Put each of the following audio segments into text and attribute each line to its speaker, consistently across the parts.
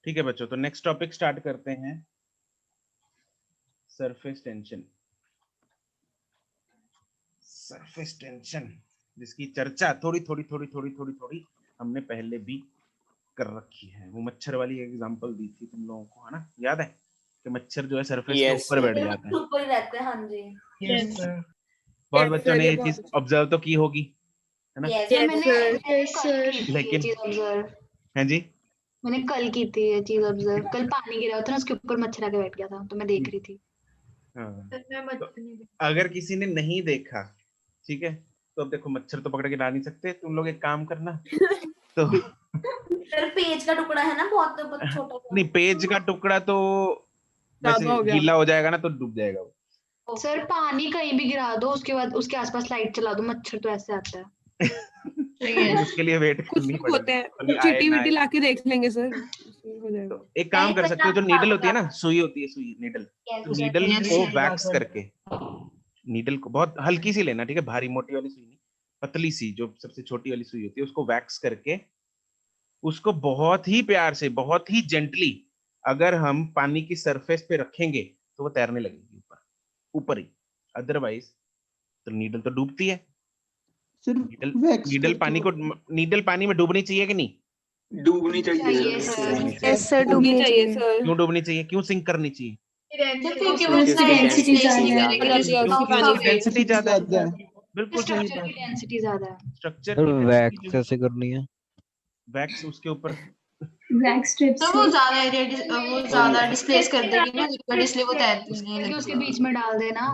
Speaker 1: ठीक है बच्चों, तो नेक्स्ट टॉपिक स्टार्ट करते हैं, सरफेस टेंशन। सरफेस टेंशन जिसकी चर्चा थोड़ी हमने पहले भी कर रखी है। वो मच्छर वाली एग्जांपल दी थी तुम लोगों को, है ना, याद है कि मच्छर जो है सरफेस के ऊपर बैठ जाता है,
Speaker 2: ऊपर रहते हैं। हाँ जी,
Speaker 1: यस सर। बहुत बच्चों ने ये चीज ऑब्जर्व तो की होगी, है ना? लेकिन हाँ जी,
Speaker 3: मैंने कल की थी ये चीज ऑब्जर्व। कल पानी गिरा था ना, उसके ऊपर मच्छर आके बैठ गया था, तो मैं देख रही थी।
Speaker 1: हाँ। तो अगर किसी ने नहीं देखा, ठीक है, तो अब देखो मच्छर तो पकड़ के ला नहीं सकते, तुम लोग एक काम करना तो
Speaker 2: सर पेज का टुकड़ा है ना, बहुत छोटा सा।
Speaker 1: नहीं, पेज का टुकड़ा तो वैसे गीला हो जाएगा ना तो डूब जाएगा वो।
Speaker 3: सर पानी कहीं भी गिरा दो, उसके बाद उसके आसपास लाइट चला दो, मच्छर तो ऐसे आता है।
Speaker 1: उसके लिए वेट करनी पड़ेगी।
Speaker 4: चीटी वीटी लाके देख लेंगे सर, हो जाएगा।
Speaker 1: तो एक काम कर सकते हो, जो नीडल होती है ना, सुई होती है, सुई नीडल, तो नीडल को वैक्स करके, नीडल को बहुत हल्की सी लेना, ठीक है, भारी मोटी वाली सुई नहीं, पतली सी जो सबसे छोटी वाली सुई होती है, उसको वैक्स करके उसको बहुत ही प्यार से, बहुत ही जेंटली अगर हम पानी की सरफेस पे रखेंगे तो वो तैरने लगेगी ऊपर ऊपर ही, अदरवाइज तो नीडल तो डूबती है। नीडल पानी में डूबनी चाहिए कि नहीं?
Speaker 5: डूबनी चाहिए
Speaker 4: यस सर, डूबनी चाहिए सर।
Speaker 1: क्यों डूबनी चाहिए, क्यों सिंक करनी चाहिए? डेंसिटी ज्यादा है, बिल्कुल सही बात है,
Speaker 3: डेंसिटी ज्यादा है।
Speaker 1: स्ट्रक्चर की
Speaker 6: वैक्स कैसे करनी है?
Speaker 1: वैक्स उसके ऊपर
Speaker 7: वैक्स स्ट्रिप्स
Speaker 2: तो वो ज्यादा एरिया, वो ज्यादा डिस्प्लेस कर देगी ना लिक्विड, इसलिए वो तैरती नहीं है।
Speaker 3: उसके बीच में डाल देना।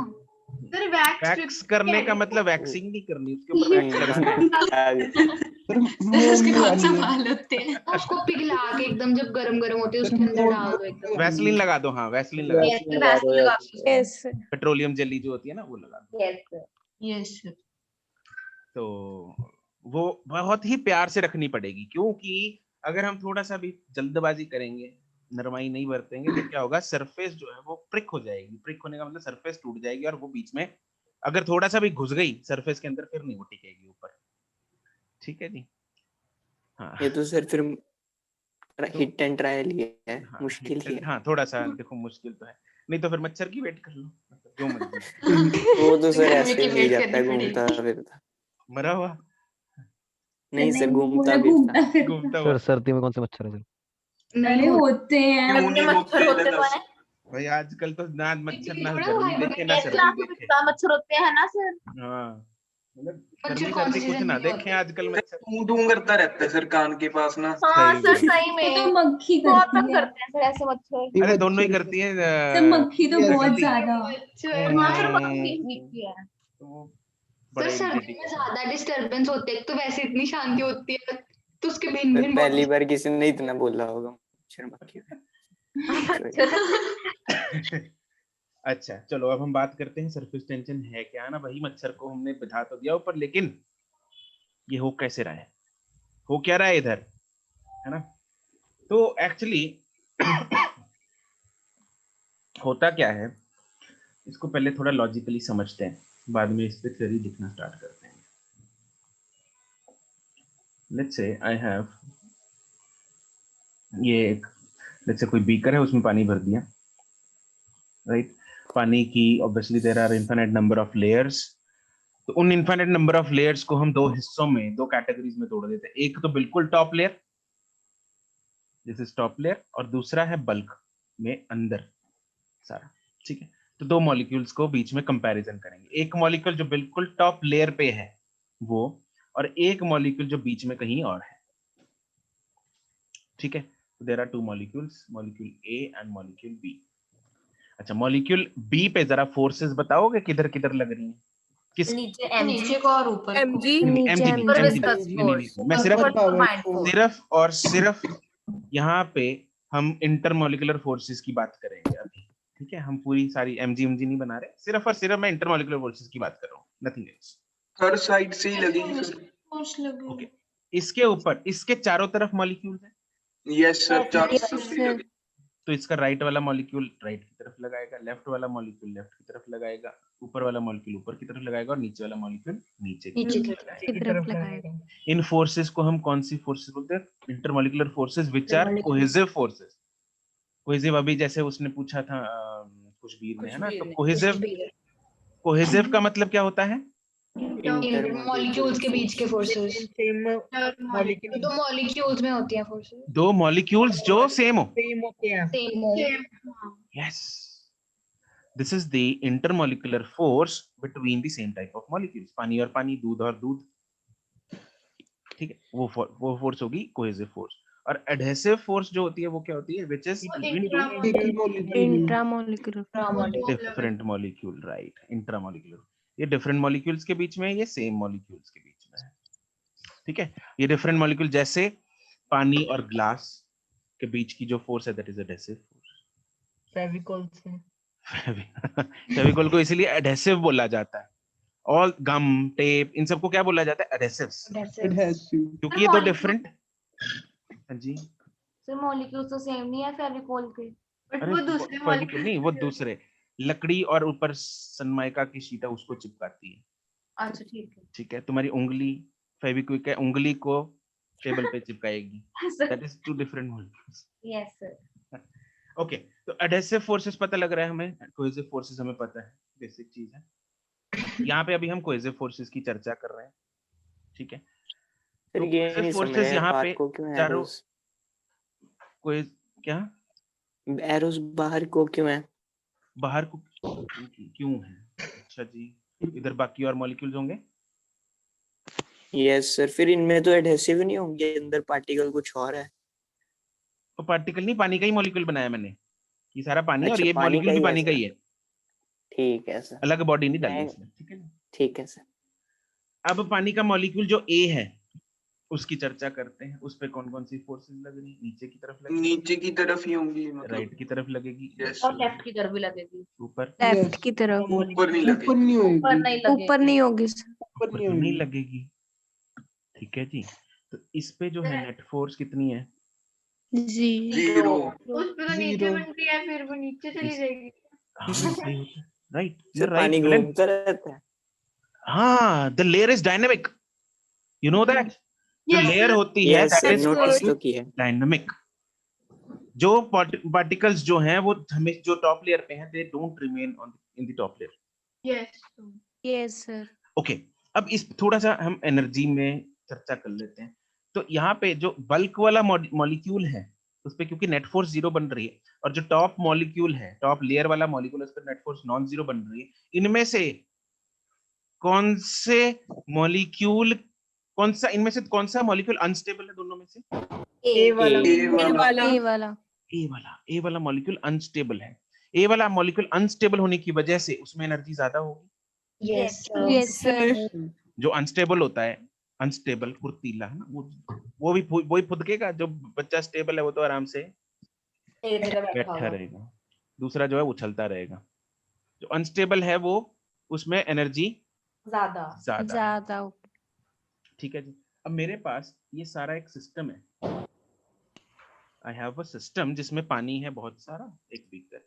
Speaker 2: सर
Speaker 1: वैक्स करने का मतलब वैक्सिंग नहीं करनी, उसके ऊपर वैक्स लगाना है।
Speaker 2: उसके कौन से बाल होते हैं?
Speaker 3: उसको पिघला के एकदम जब गरम गरम होते है उसके अंदर डाल दो एकदम।
Speaker 1: वैसलिन लगा दो, हाँ वैसलिन लगा दो,
Speaker 4: यस
Speaker 1: पेट्रोलियम जेली जो होती है ना वो लगा दो।
Speaker 2: यस
Speaker 1: तो वो बहुत ही प्यार से रखनी पड़ेगी, क्योंकि अगर हम थोड़ा सा भी जल्दबाजी करेंगे, नरमाई नहीं बरतेंगे, तो क्या होगा, सरफेस जो है वो प्रिक हो जाएगी। प्रिक होने का मतलब सरफेस टूट जाएगी, और वो बीच में अगर थोड़ा सा भी घुस गई सरफेस के अंदर, फिर नहीं वो टिकेगी ऊपर। ठीक है जी, हाँ।
Speaker 6: ये तो सर फिर हिट एंड ट्रायल ही है,
Speaker 1: हाँ,
Speaker 6: मुश्किल ही है।
Speaker 1: हाँ थोड़ा सा देखो मुश्किल तो है, नहीं तो फिर मच्छर की वेट कर लो, जो मर्जी।
Speaker 6: वो तो सर ऐसे ही मिल जाता है, घूमता फिरता।
Speaker 1: मरा हुआ
Speaker 6: नहीं सर, घूमता फिरता।
Speaker 1: घूमता हुआ।
Speaker 6: सर सर्दी में कौन से मच्छर है सर?
Speaker 7: अरे होते हैं
Speaker 2: मच्छर होते हैं
Speaker 1: भाई आजकल तो ना मच्छर ना
Speaker 3: थोड़ा
Speaker 1: गर्मी
Speaker 3: हाइब्रिड
Speaker 1: देखे ना सर्दी देखे।
Speaker 2: मच्छर होते हैं ना सर।
Speaker 1: हाँ मतलब
Speaker 3: मच्छर
Speaker 1: गर्मी
Speaker 3: कौन सी
Speaker 1: सर्दी कुछ
Speaker 3: सीजन
Speaker 1: ना
Speaker 3: में
Speaker 1: देखे आजकल मच्छर।
Speaker 5: टूं करता रहता है सर कान के पास ना।
Speaker 2: हाँ
Speaker 1: सही
Speaker 2: सर,
Speaker 1: में।
Speaker 2: सही
Speaker 7: वो तो
Speaker 2: में
Speaker 7: मक्खी
Speaker 2: बहुत
Speaker 7: करती
Speaker 2: तंग
Speaker 7: है।
Speaker 2: करते हैं सर ऐसे मच्छर।
Speaker 1: अरे दोनों ही करती है,
Speaker 7: सर मक्खी तो बहुत
Speaker 1: प्रकृति।
Speaker 7: ज्यादा।
Speaker 2: हाँ सर, मक्खी है।
Speaker 1: तो वो
Speaker 3: सर
Speaker 1: बड़ा
Speaker 3: सर्दी
Speaker 1: irritating
Speaker 3: में
Speaker 1: होता है।
Speaker 3: ज्यादा डिस्टरबेंस होते हैं, तो वैसे इतनी शांति होती है, तो उसके भिन्न
Speaker 6: सर
Speaker 3: भिन्न
Speaker 6: पहली बार किसी ने इतना बोला होगा मच्छर मक्खी पे।
Speaker 1: अच्छा चलो, अब हम बात करते हैं सरफेस टेंशन है क्या ना। वही मच्छर को हमने बिठा तो दिया ऊपर, लेकिन ये हो कैसे रहा है, हो क्या रहा है इधर, है ना? तो एक्चुअली होता क्या है, इसको पहले थोड़ा लॉजिकली समझते हैं, बाद में इस पे थ्योरी लिखना स्टार्ट करते हैं। लेट्स से आई हैव, ये एक लेट्स से कोई बीकर है, उसमें पानी भर दिया, राइट? पानी की obviously there are infinite number of layers. तो उन इनफिनिट नंबर ऑफ लेयर्स को हम दो हिस्सों में, दो कैटेगरीज में तोड़ देते हैं। एक तो बिल्कुल top layer, this is top layer, और दूसरा है बल्क में अंदर सारा, ठीक है? तो दो मॉलिक्यूल्स को बीच में कंपैरिजन करेंगे, एक मॉलिक्यूल जो बिल्कुल टॉप लेयर पे है वो, और एक मॉलिक्यूल जो बीच में कहीं और है, ठीक है? There are two molecules, molecule A and molecule B. अच्छा, मॉलिक्यूल बी पे जरा फोर्सेस बताओगे किधर किधर लग रही हैं? किस
Speaker 2: नीचे को और ऊपर को।
Speaker 4: एमजी
Speaker 1: मैं सिर्फ और सिर्फ यहाँ पे हम इंटरमॉलिक्यूलर फोर्सेस की बात करेंगे अभी, ठीक है? हम पूरी सारी एमजी नहीं बना रहे, सिर्फ और सिर्फ मैं इंटरमॉलिक्यूलर फोर्सेस की बात कर रहा हूँ, नथिंग एल्स।
Speaker 5: हर साइड से ही लगेगी सर।
Speaker 1: ओके, इसके ऊपर, इसके चारों तरफ मॉलिक्यूल है,
Speaker 5: यस सर, चारों तरफ से ही लगेगी।
Speaker 1: तो इसका राइट वाला मॉलिक्यूल राइट की तरफ लगाएगा, लेफ्ट वाला मॉलिक्यूल लेफ्ट की तरफ लगाएगा, ऊपर वाला मॉलिक्यूल ऊपर की तरफ लगाएगा, और नीचे वाला मॉलिक्यूल नीचे की तरफ लगाएगा। इन फोर्सेस को हम कौन सी फोर्सेस बोलते हैं? Intermolecular forces which are cohesive forces, cohesive अभी जैसे उसने पूछा था खुशबीर ने, है ना, तो
Speaker 4: खुशबीर
Speaker 1: कोहेसिव का मतलब क्या होता है?
Speaker 3: मॉलिक्यूल्स के बीच के फोर्सेस,
Speaker 8: सेम
Speaker 3: तो मॉलिक्यूल्स में होती है फोर्सेस,
Speaker 1: दो मॉलिक्यूल्स जो सेम हो।
Speaker 8: सेम होते हैं।
Speaker 3: सेम हो।
Speaker 1: Yes. This is the intermolecular force between the same type of molecules. पानी और पानी, दूध और दूध, ठीक है, वो फोर्स होगी कोहेसिव फोर्स। और एडहेसिव फोर्स जो होती है वो क्या होती है? Which is between two
Speaker 4: intramolecular
Speaker 1: different molecule, right? Intramolecular, ये different molecules के बीच में है, ये same molecules के बीच में है, ठीक है। ये different molecule जैसे पानी और ग्लास के बीच की जो फोर्स है, that is adhesive force.
Speaker 8: Fevicol से
Speaker 1: फेविकोल को इसीलिए एडहेसिव बोला जाता है। ऑल गम, टेप, इन सबको क्या बोला जाता है? एडहेसिव्स, क्योंकि ये दो डिफरेंट। हाँ जी,
Speaker 2: सर मॉलिक्यूल्स तो सेम नहीं है फेविकोल के, बट
Speaker 1: अरे
Speaker 2: वो दूसरे
Speaker 1: फेविकोल
Speaker 2: मॉलिक्यूल
Speaker 1: नहीं, वो दूसरे, लकड़ी और ऊपर सनमाइका की शीट है उसको चिपकाती है,
Speaker 2: अच्छा ठीक है
Speaker 1: ठीक है। तुम्हारी उंगली फेविक्विक है, उंगली को टेबल पे चिपकाएगी, that is two different molecules.
Speaker 2: Yes sir.
Speaker 1: Okay, तो एडहेसिव फोर्सेस पता लग रहा है हमें, कोहेसिव फोर्सेस हमें पता है, बेसिक चीज है। यहाँ पे अभी हम कोहेसिव फोर्सेस की चर्चा कर रहे हैं, ठीक है।
Speaker 6: सर
Speaker 1: तो
Speaker 6: ये
Speaker 1: cohesive
Speaker 6: नहीं
Speaker 1: forces
Speaker 6: समझ आया,
Speaker 1: यहाँ
Speaker 6: बाहर
Speaker 1: पे
Speaker 6: को क्यों
Speaker 1: चारों
Speaker 6: एरोस,
Speaker 1: कोई क्या
Speaker 6: एरोस बाहर को क्यों है?
Speaker 1: बाहर को क्यों है? अच्छा जी, इधर बाकी और मॉलिक्यूल्स होंगे।
Speaker 6: यस सर, फिर इनमें तो एडहेसिव नहीं होंगे, अंदर पार्टिकल कुछ और है।
Speaker 1: तो पार्टिकल नहीं, पानी का ही मॉलिक्यूल बनाया मैंने, ये सारा पानी है और
Speaker 6: अच्छा,
Speaker 1: ये
Speaker 6: पानी
Speaker 1: मॉलिक्यूल
Speaker 6: का
Speaker 1: भी
Speaker 6: ही है
Speaker 1: पानी का
Speaker 6: सर।
Speaker 1: ही है,
Speaker 6: ठीक है सर,
Speaker 1: अलग बॉडी नहीं डाली
Speaker 6: मैं-
Speaker 1: इसमें, ठीक है ना।
Speaker 6: ठीक है सर।
Speaker 1: अब पानी का मॉलिक्यूल जो ए है उसकी चर्चा करते हैं, उस पे कौन कौन सी फोर्सेस लग रही है? नीचे की तरफ लगेगी,
Speaker 5: नीचे की तरफ ही होंगी मतलब।
Speaker 1: राइट की तरफ लगेगी,
Speaker 5: Yes,
Speaker 2: और
Speaker 5: sir.
Speaker 2: लेफ्ट की तरफ भी लगेगी।
Speaker 1: ऊपर
Speaker 4: लेफ्ट की तरफ,
Speaker 5: ऊपर नहीं
Speaker 8: ऊपर
Speaker 5: लगेगी।
Speaker 8: नहीं
Speaker 2: ऊपर
Speaker 8: होएगी,
Speaker 2: नहीं लगेगी।
Speaker 4: ऊपर नहीं होगी सर।
Speaker 1: ऊपर तो नहीं लगेगी, ठीक है जी। तो इस पे जो है नेट फोर्स कितनी है?
Speaker 4: जी
Speaker 5: 0.
Speaker 2: उस पे तो नीचे
Speaker 8: Zero.
Speaker 2: बनती है, फिर वो नीचे चली जाएगी।
Speaker 1: हाँ सही होता है, राइट, यू
Speaker 6: सर
Speaker 1: आर
Speaker 6: पानी
Speaker 1: राइट।
Speaker 6: घूमता रहता है।
Speaker 1: हाँ, the layer is dynamic, you know that. जो
Speaker 2: Yes,
Speaker 1: लेयर
Speaker 2: sir.
Speaker 1: होती है
Speaker 6: yes
Speaker 1: that
Speaker 6: sir,
Speaker 1: is
Speaker 6: notice तो किया।
Speaker 1: डायनेमिक। जो पार्टिकल्स जो हैं वो हमें जो टॉप लेयर पे हैं, they don't remain on in the top layer.
Speaker 2: Yes
Speaker 4: yes sir.
Speaker 1: Okay, अब इस थोड़ा सा हम एनर्जी में चर्चा कर लेते हैं। तो यहाँ पे जो बल्क वाला मॉलिक्यूल है उस पे क्योंकि नेट फोर्स 0 बन रही है, और जो टॉप मॉलिक्यूल है, टॉप लेयर वाला मॉलिक्यूल, उस पर नेट फोर्स नॉन 0 बन रही है। इनमें से कौन से मॉलिक्यूल, इनमें से कौन सा मॉलिक्यूल अनस्टेबल है दोनों में से?
Speaker 8: ए वाला
Speaker 1: ए वाला मॉलिक्यूल अनस्टेबल है। ए वाला मॉलिक्यूल अनस्टेबल होने की वजह से उसमें एनर्जी ज्यादा होगी।
Speaker 4: Yes sir.
Speaker 1: जो अनस्टेबल होता है, अनस्टेबल फुर्तीला है ना, वो भी वही फुदकेगा। जो बच्चा स्टेबल है वो तो आराम से बैठा रहेगा, दूसरा जो है उछलता रहेगा। जो अनस्टेबल है वो, उसमें एनर्जी ज्यादा, ठीक है जी। अब मेरे पास ये सारा एक सिस्टम है, आई हैव अ सिस्टम जिसमें पानी है बहुत सारा, एक बीकर,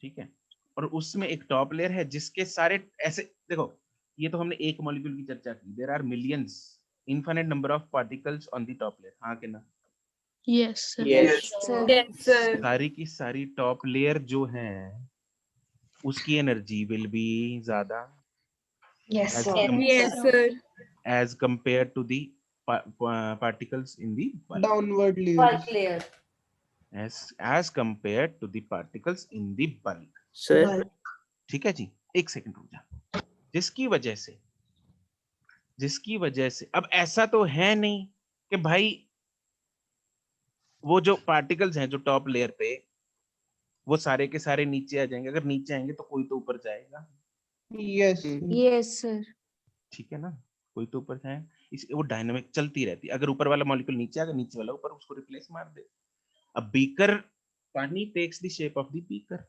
Speaker 1: ठीक है, और उसमें एक टॉप लेयर है जिसके सारे ऐसे, देखो ये तो हमने एक मॉलिक्यूल की चर्चा की, there are millions, infinite number of particles on the top layer, हाँ कि ना?
Speaker 4: Yes sir.
Speaker 6: Yes
Speaker 4: sir.
Speaker 1: सारी की सारी टॉप लेयर जो है उसकी एनर्जी विल बी ज्यादा
Speaker 4: yes sir.
Speaker 1: as compared to the particles in the bulk,
Speaker 8: downward layer,
Speaker 1: as compared to the particles in the bulk,
Speaker 6: sir.
Speaker 1: ठीक है जी। एक सेकंड रुक जा। जिसकी वजह से अब ऐसा तो है नहीं कि भाई वो जो पार्टिकल्स हैं जो टॉप लेयर पे, वो सारे के सारे नीचे आ जाएंगे। अगर नीचे आएंगे तो कोई तो ऊपर जाएगा,
Speaker 4: यस सर।
Speaker 1: ठीक है ना, कोई तो ऊपर जाए। इस वो डायनामिक चलती रहती है। अगर ऊपर वाला मॉलिक्यूल नीचे आ गया, नीचे वाला ऊपर, उसको रिप्लेस मार दे। अब बीकर, पानी takes the shape of the beaker,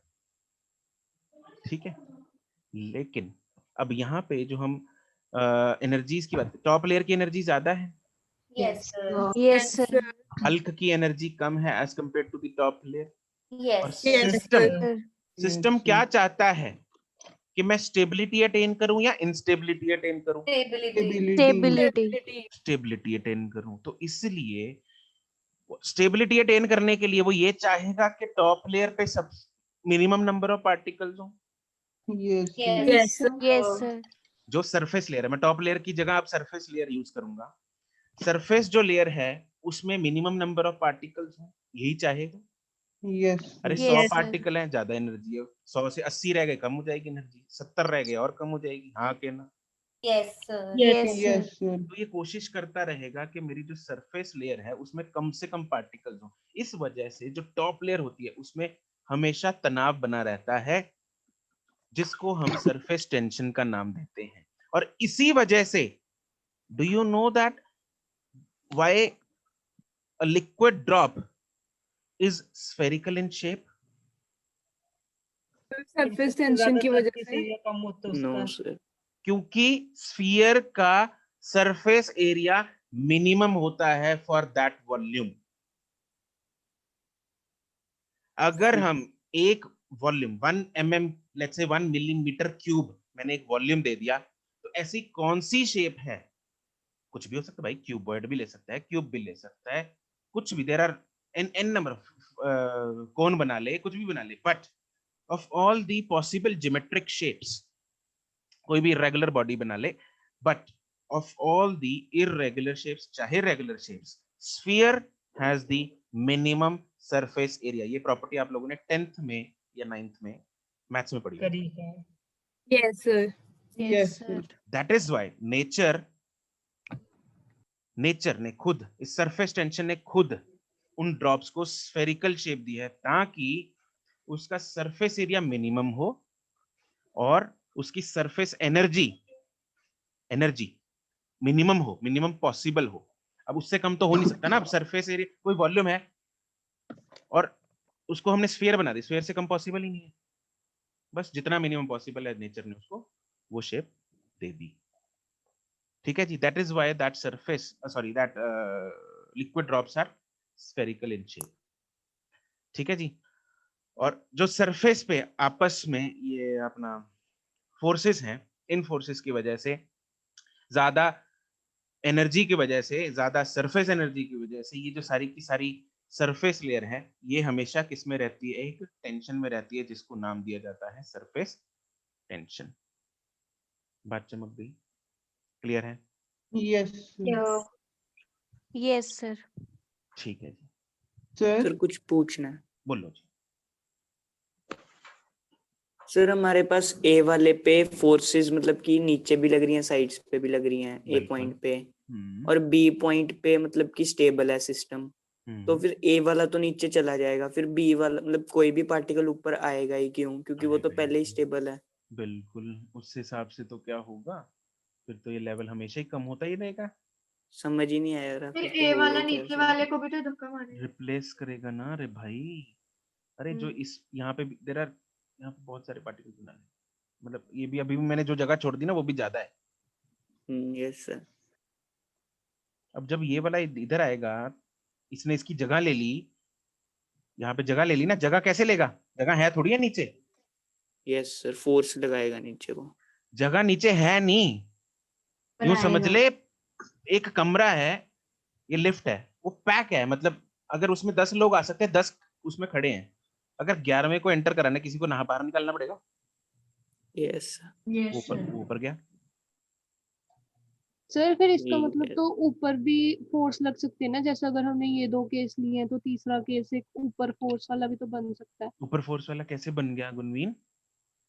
Speaker 1: ठीक है। लेकिन अब यहाँ पे जो हम एनर्जीज की बात, टॉप लेयर की एनर्जी ज्यादा है,
Speaker 4: यस सर।
Speaker 1: हल्क की एनर्जी कम है as compare to the top layer. और
Speaker 4: यस सर।
Speaker 1: सिस्टम क्या चाहता है कि मैं स्टेबिलिटी अटेन करूं या इंस्टेबिलिटी अटेन करूं?
Speaker 4: स्टेबिलिटी।
Speaker 1: स्टेबिलिटी अटेन करूं। तो इसलिए स्टेबिलिटी अटेन करने के लिए वो ये चाहेगा कि टॉप लेयर पे सब मिनिमम नंबर ऑफ पार्टिकल्स हो।
Speaker 4: Yes, sir.
Speaker 1: जो सरफेस लेयर है, मैं टॉप लेयर की जगह अब सरफेस लेयर यूज करूंगा। सरफेस जो लेयर है उसमें मिनिमम नंबर ऑफ पार्टिकल्स हो, यही चाहेगा। अरे 100
Speaker 4: Yes, sir.
Speaker 1: पार्टिकल है, ज्यादा एनर्जी है, 100 से 80 रह गए कम हो जाएगी एनर्जी, 70 रह गए और कम हो जाएगी। हाँ के ना?
Speaker 8: Yes, sir.
Speaker 4: Yes, sir.
Speaker 1: तो ये कोशिश करता रहेगा कि मेरी जो सरफेस लेयर है उसमें कम से कम पार्टिकल्स हो। इस वजह से जो टॉप लेयर होती है उसमें हमेशा तनाव बना रहता है, जिसको हम सरफेस टेंशन का नाम देते हैं। और इसी वजह से do you know that why a liquid drop is spherical in shape?
Speaker 4: Surface tension की वजह से
Speaker 8: एरिया कम होता है
Speaker 6: नो
Speaker 8: उसका।
Speaker 6: सर।
Speaker 1: क्योंकि स्फीयर का सरफेस एरिया मिनिमम होता है फॉर दैट वॉल्यूम। अगर हम एक volume 1 mm, let's say 1 millimetre cube मैंने एक वॉल्यूम दे दिया, तो ऐसी कौन सी शेप है? कुछ भी हो सकता है भाई, क्यूबॉइड भी ले सकता है, क्यूब भी ले सकता है, कुछ भी, there are an number of, कौन बना ले, कुछ भी बना ले, but of all the possible geometric shapes, कोई भी इरेगुलर बॉडी बना ले, but of all the irregular shapes, चाहे regular shapes, sphere has the minimum surface area. ये प्रॉपर्टी आप लोगों ने 10th में या 9th में मैथ्स में पढ़ी है।
Speaker 8: करी है।
Speaker 4: Yes, sir.
Speaker 3: Yes, sir.
Speaker 1: That is why nature ने खुद, इस सरफेस टेंशन ने खुद उन ड्रॉप्स को स्फेरिकल शेप दी है, ताकि उसका सरफेस एरिया मिनिमम हो और उसकी सरफेस एनर्जी मिनिमम हो, मिनिमम पॉसिबल हो। अब उससे कम तो हो नहीं सकता ना। अब सरफेस एरिया, कोई वॉल्यूम है और उसको हमने स्फीयर बना दी, स्फीयर से कम पॉसिबल ही नहीं है। बस जितना मिनिमम पॉसिबल है नेचर ने उसको वो शेप दे दी। ठीक है जी, that is why that surface, sorry, that liquid drops are spherical in shape. ठीक है जी। और जो सरफेस पे आपस में ये अपना फोर्सेस हैं, इन फोर्सेस की वजह से, ज्यादा एनर्जी की वजह से, ज्यादा सरफेस एनर्जी की वजह से, ये जो सारी की सारी सरफेस लेयर है, ये हमेशा किस में रहती है? एक टेंशन में रहती है, जिसको नाम दिया जाता है सरफेस टेंशन। बात चमक गई? क्लियर है?
Speaker 4: Yes, sir. Yes, sir.
Speaker 1: ठीक है जी,
Speaker 4: Sir.
Speaker 6: सर कुछ पूछना है।
Speaker 1: बोलो जी।
Speaker 6: सर हमारे पास ए वाले पे फोर्सेस मतलब कि नीचे भी लग रही हैं, साइड्स पे भी लग रही हैं, ए
Speaker 1: बिल्कुल।
Speaker 6: पॉइंट पे,
Speaker 1: हम्म,
Speaker 6: और बी पॉइंट पे मतलब कि स्टेबल है सिस्टम। तो
Speaker 1: हम्म,
Speaker 6: फिर ए वाला तो नीचे चला जाएगा, फिर बी वाला मतलब कोई भी पार्टिकल ऊपर आएगा ही क्यों? क्योंकि वो तो
Speaker 1: आएगा ही
Speaker 6: पहले ही
Speaker 1: क्यों?
Speaker 6: स्टेबल है।
Speaker 1: बिल्कुल, उस हिसाब से तो क्या होगा, फिर तो ये लेवल हमेशा ही कम होता ही रहेगा।
Speaker 6: समझ ही नहीं आया यार,
Speaker 2: फिर
Speaker 6: फिर
Speaker 2: ए
Speaker 6: तो
Speaker 2: वाला
Speaker 6: बोल
Speaker 2: नीचे वाले को भी तो धक्का मारेगा।
Speaker 1: रिप्लेस करेगा ना। अरे भाई, अरे जो इस यहाँ पे देर आर, यहाँ पे बहुत सारे पार्टिकल बना है, मतलब ये भी अभी भी मैंने जो जगह छोड़ दी ना वो भी ज्यादा है।
Speaker 6: Yes sir.
Speaker 1: अब जब ये वाला इधर आएगा, इसने इसकी जगह ले ली, यहाँ पे जगह ले ली ना, जगह कैसे लेगा? जगह है थोड़ी है नीचे,
Speaker 6: यस सर, फोर्स लगाएगा नीचे को।
Speaker 1: जगह नीचे है नहीं। यूं समझ
Speaker 3: बनाएगा।
Speaker 1: ले, एक कमरा है, ये लिफ्ट है, वो पैक है, मतलब अगर उसमें 10 लोग आ सकते हैं, 10 उसमें खड़े हैं, अगर 11वें को एंटर कराने किसी को नहा बाहर निकालना पड़ेगा।
Speaker 6: यस
Speaker 1: वो ऊपर गया।
Speaker 4: सर फिर इसका मतलब
Speaker 6: Yes.
Speaker 4: तो ऊपर भी फोर्स लग सकते हैं ना, जैसे अगर हमने ये 2 केस लिए हैं तो तीसरा केस एक ऊपर फोर्स वाला भी तो बन सकता है।
Speaker 1: ऊपर फोर्स वाला कैसे बन गया गुनवीन?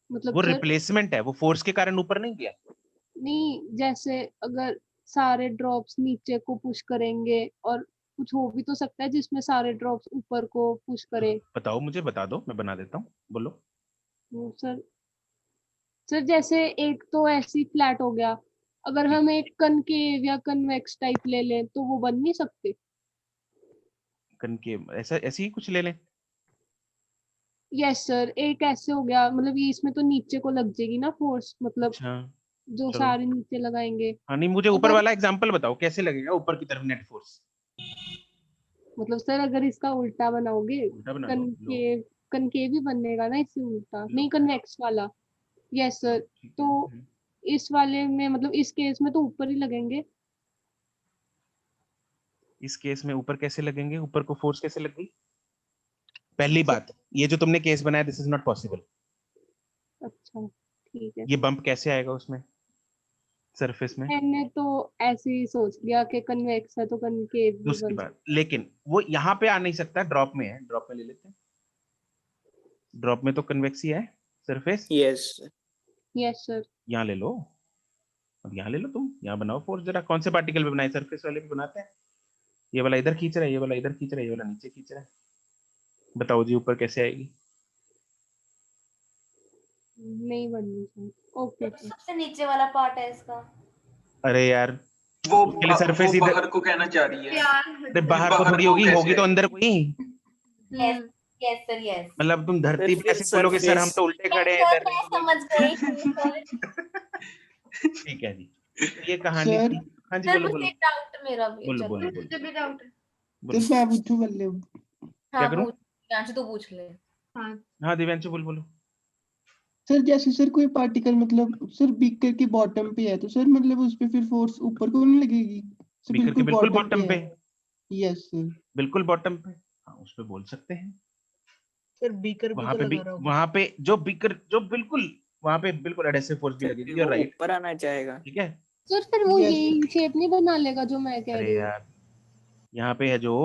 Speaker 4: मतलब
Speaker 1: वो
Speaker 4: सर
Speaker 1: रिप्लेसमेंट है, वो फोर्स के कारण ऊपर नहीं गया।
Speaker 4: नहीं, जैसे अगर सारे ड्रॉप्स नीचे को पुश करेंगे और कुछ हो भी तो सकता है जिसमें सारे ड्रॉप्स ऊपर को पुश करे।
Speaker 1: बताओ, मुझे बता दो, मैं बना देता हूँ, बोलो।
Speaker 4: सर सर जैसे एक तो ऐसी फ्लैट हो गया, अगर हम एक कनकेव या कन्वेक्स टाइप ले लें तो वो बन नहीं सकते।
Speaker 1: कनकेव, ऐसा ऐसे ही कुछ ले लें।
Speaker 4: यस सर, एक ऐसे हो गया, मतलब ये इसमें तो नीचे को लग जाएगी ना फोर्स, मतलब
Speaker 1: अच्छा,
Speaker 4: जो
Speaker 1: चलो।
Speaker 4: सारे नीचे लगाएंगे।
Speaker 1: हाँ नहीं, मुझे ऊपर
Speaker 4: अगर
Speaker 1: वाला एग्जांपल बताओ, कैसे लगेगा ऊपर की तरफ नेट फोर्स?
Speaker 4: मतलब सर अगर इसका उल्टा बनाओगे,
Speaker 1: उल्टा बना लो, लो।
Speaker 4: कनकेव कनकेव ही बनेगा ना इससे उल्टा,
Speaker 1: लो।
Speaker 4: नहीं कन्वेक्स वाला। यस सर,
Speaker 1: ठीक है।
Speaker 4: तो इस वाले में मतलब इस केस में तो ऊपर ही लगेंगे।
Speaker 1: इस केस में ऊपर कैसे लगेंगे, ऊपर को फोर्स कैसे लग गई? पहली बात, ये जो तुमने केस बनाया दिस इज नॉट पॉसिबल।
Speaker 4: अच्छा ठीक है।
Speaker 1: ये बम्प कैसे आएगा उसमें सरफेस में?
Speaker 4: मैंने तो ऐसे ही सोच लिया कि कन्वेक्स है तो कनकेव भी
Speaker 1: दूसरी
Speaker 4: बन
Speaker 1: बात, लेकिन वो यहाँ पे आ नहीं सकता, ड्रॉप में है, ड्रॉप में ले लेते हैं। ड्रॉप में तो कन्वेक्स ही है सरफेस।
Speaker 6: Yes
Speaker 4: yes sir.
Speaker 1: यहाँ ले लो, अब यहाँ ले लो, तुम यहाँ बनाओ फोर्स जरा। कौन से पार्टिकल पे बनाए? सरफेस वाले पे बनाते हैं। ये वाला इधर खींच रहा है, ये वाला इधर खींच रहा है, ये वाला नीचे खींच रहा है। बताओ जी ऊपर कैसे आएगी?
Speaker 4: नहीं बननी सर। Okay sir.
Speaker 9: सबसे नीचे वाला पार्ट है इसका।
Speaker 1: अरे यार
Speaker 5: वो
Speaker 1: उसके लिए सरफेस इधर,
Speaker 5: बाहर को कहना चाह रही है।
Speaker 1: अरे बाहर को थोड़ी होगी,
Speaker 5: कैसे
Speaker 1: होगी तो
Speaker 5: है?
Speaker 1: अंदर कोई।
Speaker 9: Yes yes sir yes.
Speaker 1: मतलब तुम धरती पे
Speaker 6: फिर
Speaker 1: ऐसे बोलोगे सर हम तो उल्टे खड़े हैं इधर।
Speaker 9: मैं समझ गई।
Speaker 1: ठीक है जी, ये कहानी
Speaker 10: सर,
Speaker 1: थी। हाँ जी
Speaker 9: सर
Speaker 1: बोलो
Speaker 9: मुझे
Speaker 1: बोलो
Speaker 9: एक डाउट मेरा भी
Speaker 1: बोलो
Speaker 9: चलो।
Speaker 1: बोलो बोलो
Speaker 2: मुझे भी डाउट है।
Speaker 1: बोलो।
Speaker 10: तो मैं पूछूं पहले?
Speaker 1: क्या
Speaker 9: हाँ
Speaker 1: करूं?
Speaker 9: पूछ, यांशु तो पूछ ले।
Speaker 1: हाँ दिव्यांशु बोल बोलो।
Speaker 10: सर जैसे सर कोई पार्टिकल मतलब सर बीकर के बॉटम पे है तो सर मतलब उस पे फिर फोर्स ऊपर को नहीं लगेगी? सर
Speaker 1: बीकर के बिल्कुल बॉटम पे,
Speaker 10: यस सर।
Speaker 1: बिल्कुल बॉटम पे, हाँ उस पे बोल सकते हैं।
Speaker 8: सर बीकर भी
Speaker 1: वहां
Speaker 8: तो
Speaker 1: पे भी,
Speaker 8: लगा रहा होगा।
Speaker 1: वहां पे जो बीकर जो बिल्कुल वहां पे बिल्कुल एडहेसिव फोर्स भी लगेगी।
Speaker 6: वो
Speaker 1: you're right,
Speaker 6: ऊपर आना चाहेगा।
Speaker 1: ठीक है।
Speaker 4: सर फिर वो
Speaker 10: Yes.
Speaker 4: यही शेप नहीं बना लेगा जो मैं कह
Speaker 1: अरे
Speaker 4: रही हूँ?
Speaker 1: यार यहाँ पे है जो,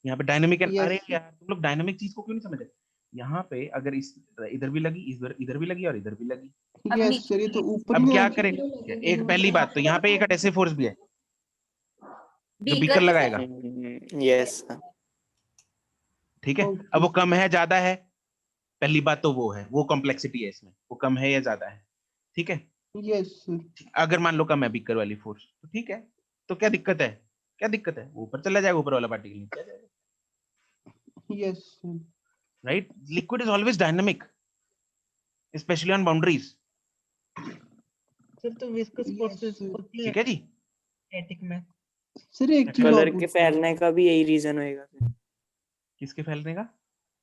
Speaker 1: यहाँ पे डायनामिक है।
Speaker 10: Yes.
Speaker 1: अरे यार तुम लोग डायनामिक चीज को क्यों नहीं समझ रहे? यहाँ पे अगर इस इधर भी लगी, इधर भी लगी और इधर भी लगी।
Speaker 10: यस सर ये तो ऊपर
Speaker 1: अब
Speaker 10: नहीं
Speaker 1: क्या
Speaker 10: आना
Speaker 1: करें?
Speaker 10: चाहिए।
Speaker 1: एक पहली बात तो यहाँ पे एक एडहेसिव फोर्स भी है जो बीकर
Speaker 9: के
Speaker 1: लगाएगा,
Speaker 6: यस
Speaker 1: ठीक है।
Speaker 10: Okay.
Speaker 1: अब वो कम है ज्यादा है, पहली बात तो वो है, वो कॉम्प्लेक्सिटी है इसमें, वो कम है या ज्यादा है, ठीक है।
Speaker 10: Yes sir.
Speaker 1: अगर मान लो कम है बीकर वाली फोर्स तो ठीक है, तो क्या दिक्कत है? क्या दिक्कत है? वो ऊपर चला जाएगा, ऊपर वाला पार्टिकल नीचे आ जाएगा,
Speaker 10: yes sir.
Speaker 1: Right. Liquid is always dynamic specially on boundaries,
Speaker 8: sir तो विस्कस फोर्सेस
Speaker 10: sir.
Speaker 8: होती है
Speaker 1: ठीक है जी।
Speaker 8: स्टैटिक में।
Speaker 10: सर एक चीज
Speaker 6: कलर
Speaker 10: और
Speaker 6: के
Speaker 10: पूछना-
Speaker 6: फैलने का भी यही रीजन होएगा।
Speaker 1: किसके फैलने का?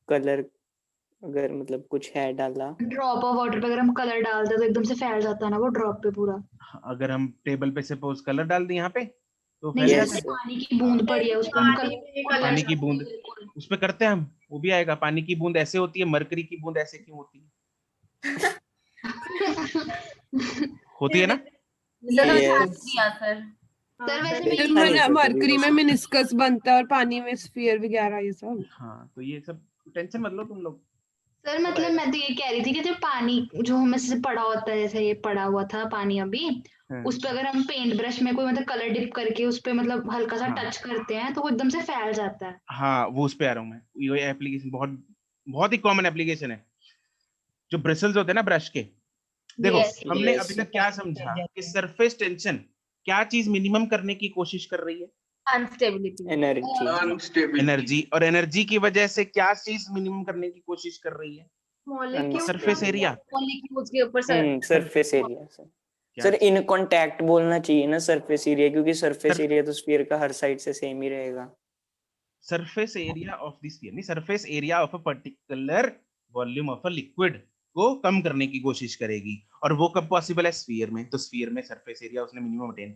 Speaker 6: कलर अगर मतलब कुछ है डाला
Speaker 3: ड्रॉप ऑफ वाटर पे अगर हम कलर डालते हैं तो एकदम से फैल जाता है ना वो ड्रॉप पे पूरा।
Speaker 1: अगर हम टेबल पे सपोज कलर डाल दें यहाँ पे तो
Speaker 3: नहीं
Speaker 1: फैल
Speaker 6: Yes.
Speaker 3: जैसे
Speaker 1: जाता है।
Speaker 3: पानी की बूंद पड़ी है उस पर हम
Speaker 1: पानी की बूंद उस पे करते हैं हम, वो भी आएगा। पानी की बूंद ऐसे होती है, मरकरी की बूंद ऐसे क्यों होती है? होती है ना?
Speaker 6: Yes.
Speaker 9: सर
Speaker 3: सर वैसे
Speaker 6: सर,
Speaker 3: मैं
Speaker 11: मरकरी में मिनिस्कस बनता है और पानी में स्फीयर वगैरह ये सब।
Speaker 1: हाँ तो ये सब टेंशन मत लो तुम लोग।
Speaker 3: सर मतलब मैं तो ये कह रही थी कि जो पानी जो हमें से पड़ा होता है जैसे ये पड़ा हुआ था पानी अभी उस पे अगर हम पेंट ब्रश में कोई मतलब कलर डिप करके उस पे मतलब हल्का सा
Speaker 1: हाँ।
Speaker 3: टच करते हैं तो वो एकदम से फैल जाता है।
Speaker 1: हाँ वो उस पे आ रहा हूँ मैं। ये एप्लीकेशन बहुत बहुत ही कॉमन एप्लीकेशन है। जो ब्रिसल्स होते हैं ना ब्रश के, देखो
Speaker 3: Yes,
Speaker 1: हमने
Speaker 6: yes.
Speaker 1: अभी तक क्या समझा कि सरफेस टेंशन क्या चीज मिनिमम करने की कोशिश कर रही है?
Speaker 9: Unstability
Speaker 6: energy
Speaker 5: unstability.
Speaker 1: एनर्जी। और एनर्जी की वजह से क्या चीज मिनिमम करने की कोशिश कर रही है? Surface area.
Speaker 9: मॉलिक्यूल्स के ऊपर सर
Speaker 6: सरफेस एरिया सर।
Speaker 1: क्या
Speaker 6: सर इन कांटेक्ट बोलना चाहिए ना सरफेस एरिया, क्योंकि सरफेस एरिया तो स्फीयर का हर साइड से सेम ही रहेगा।
Speaker 1: Surface area of the sphere नहीं, surface area of a particular volume of a liquid को कम करने की कोशिश करेगी। और वो कब पॉसिबल है? स्फीयर में। तो स्फीयर में सरफेस एरिया उसने मिनिमम अटेन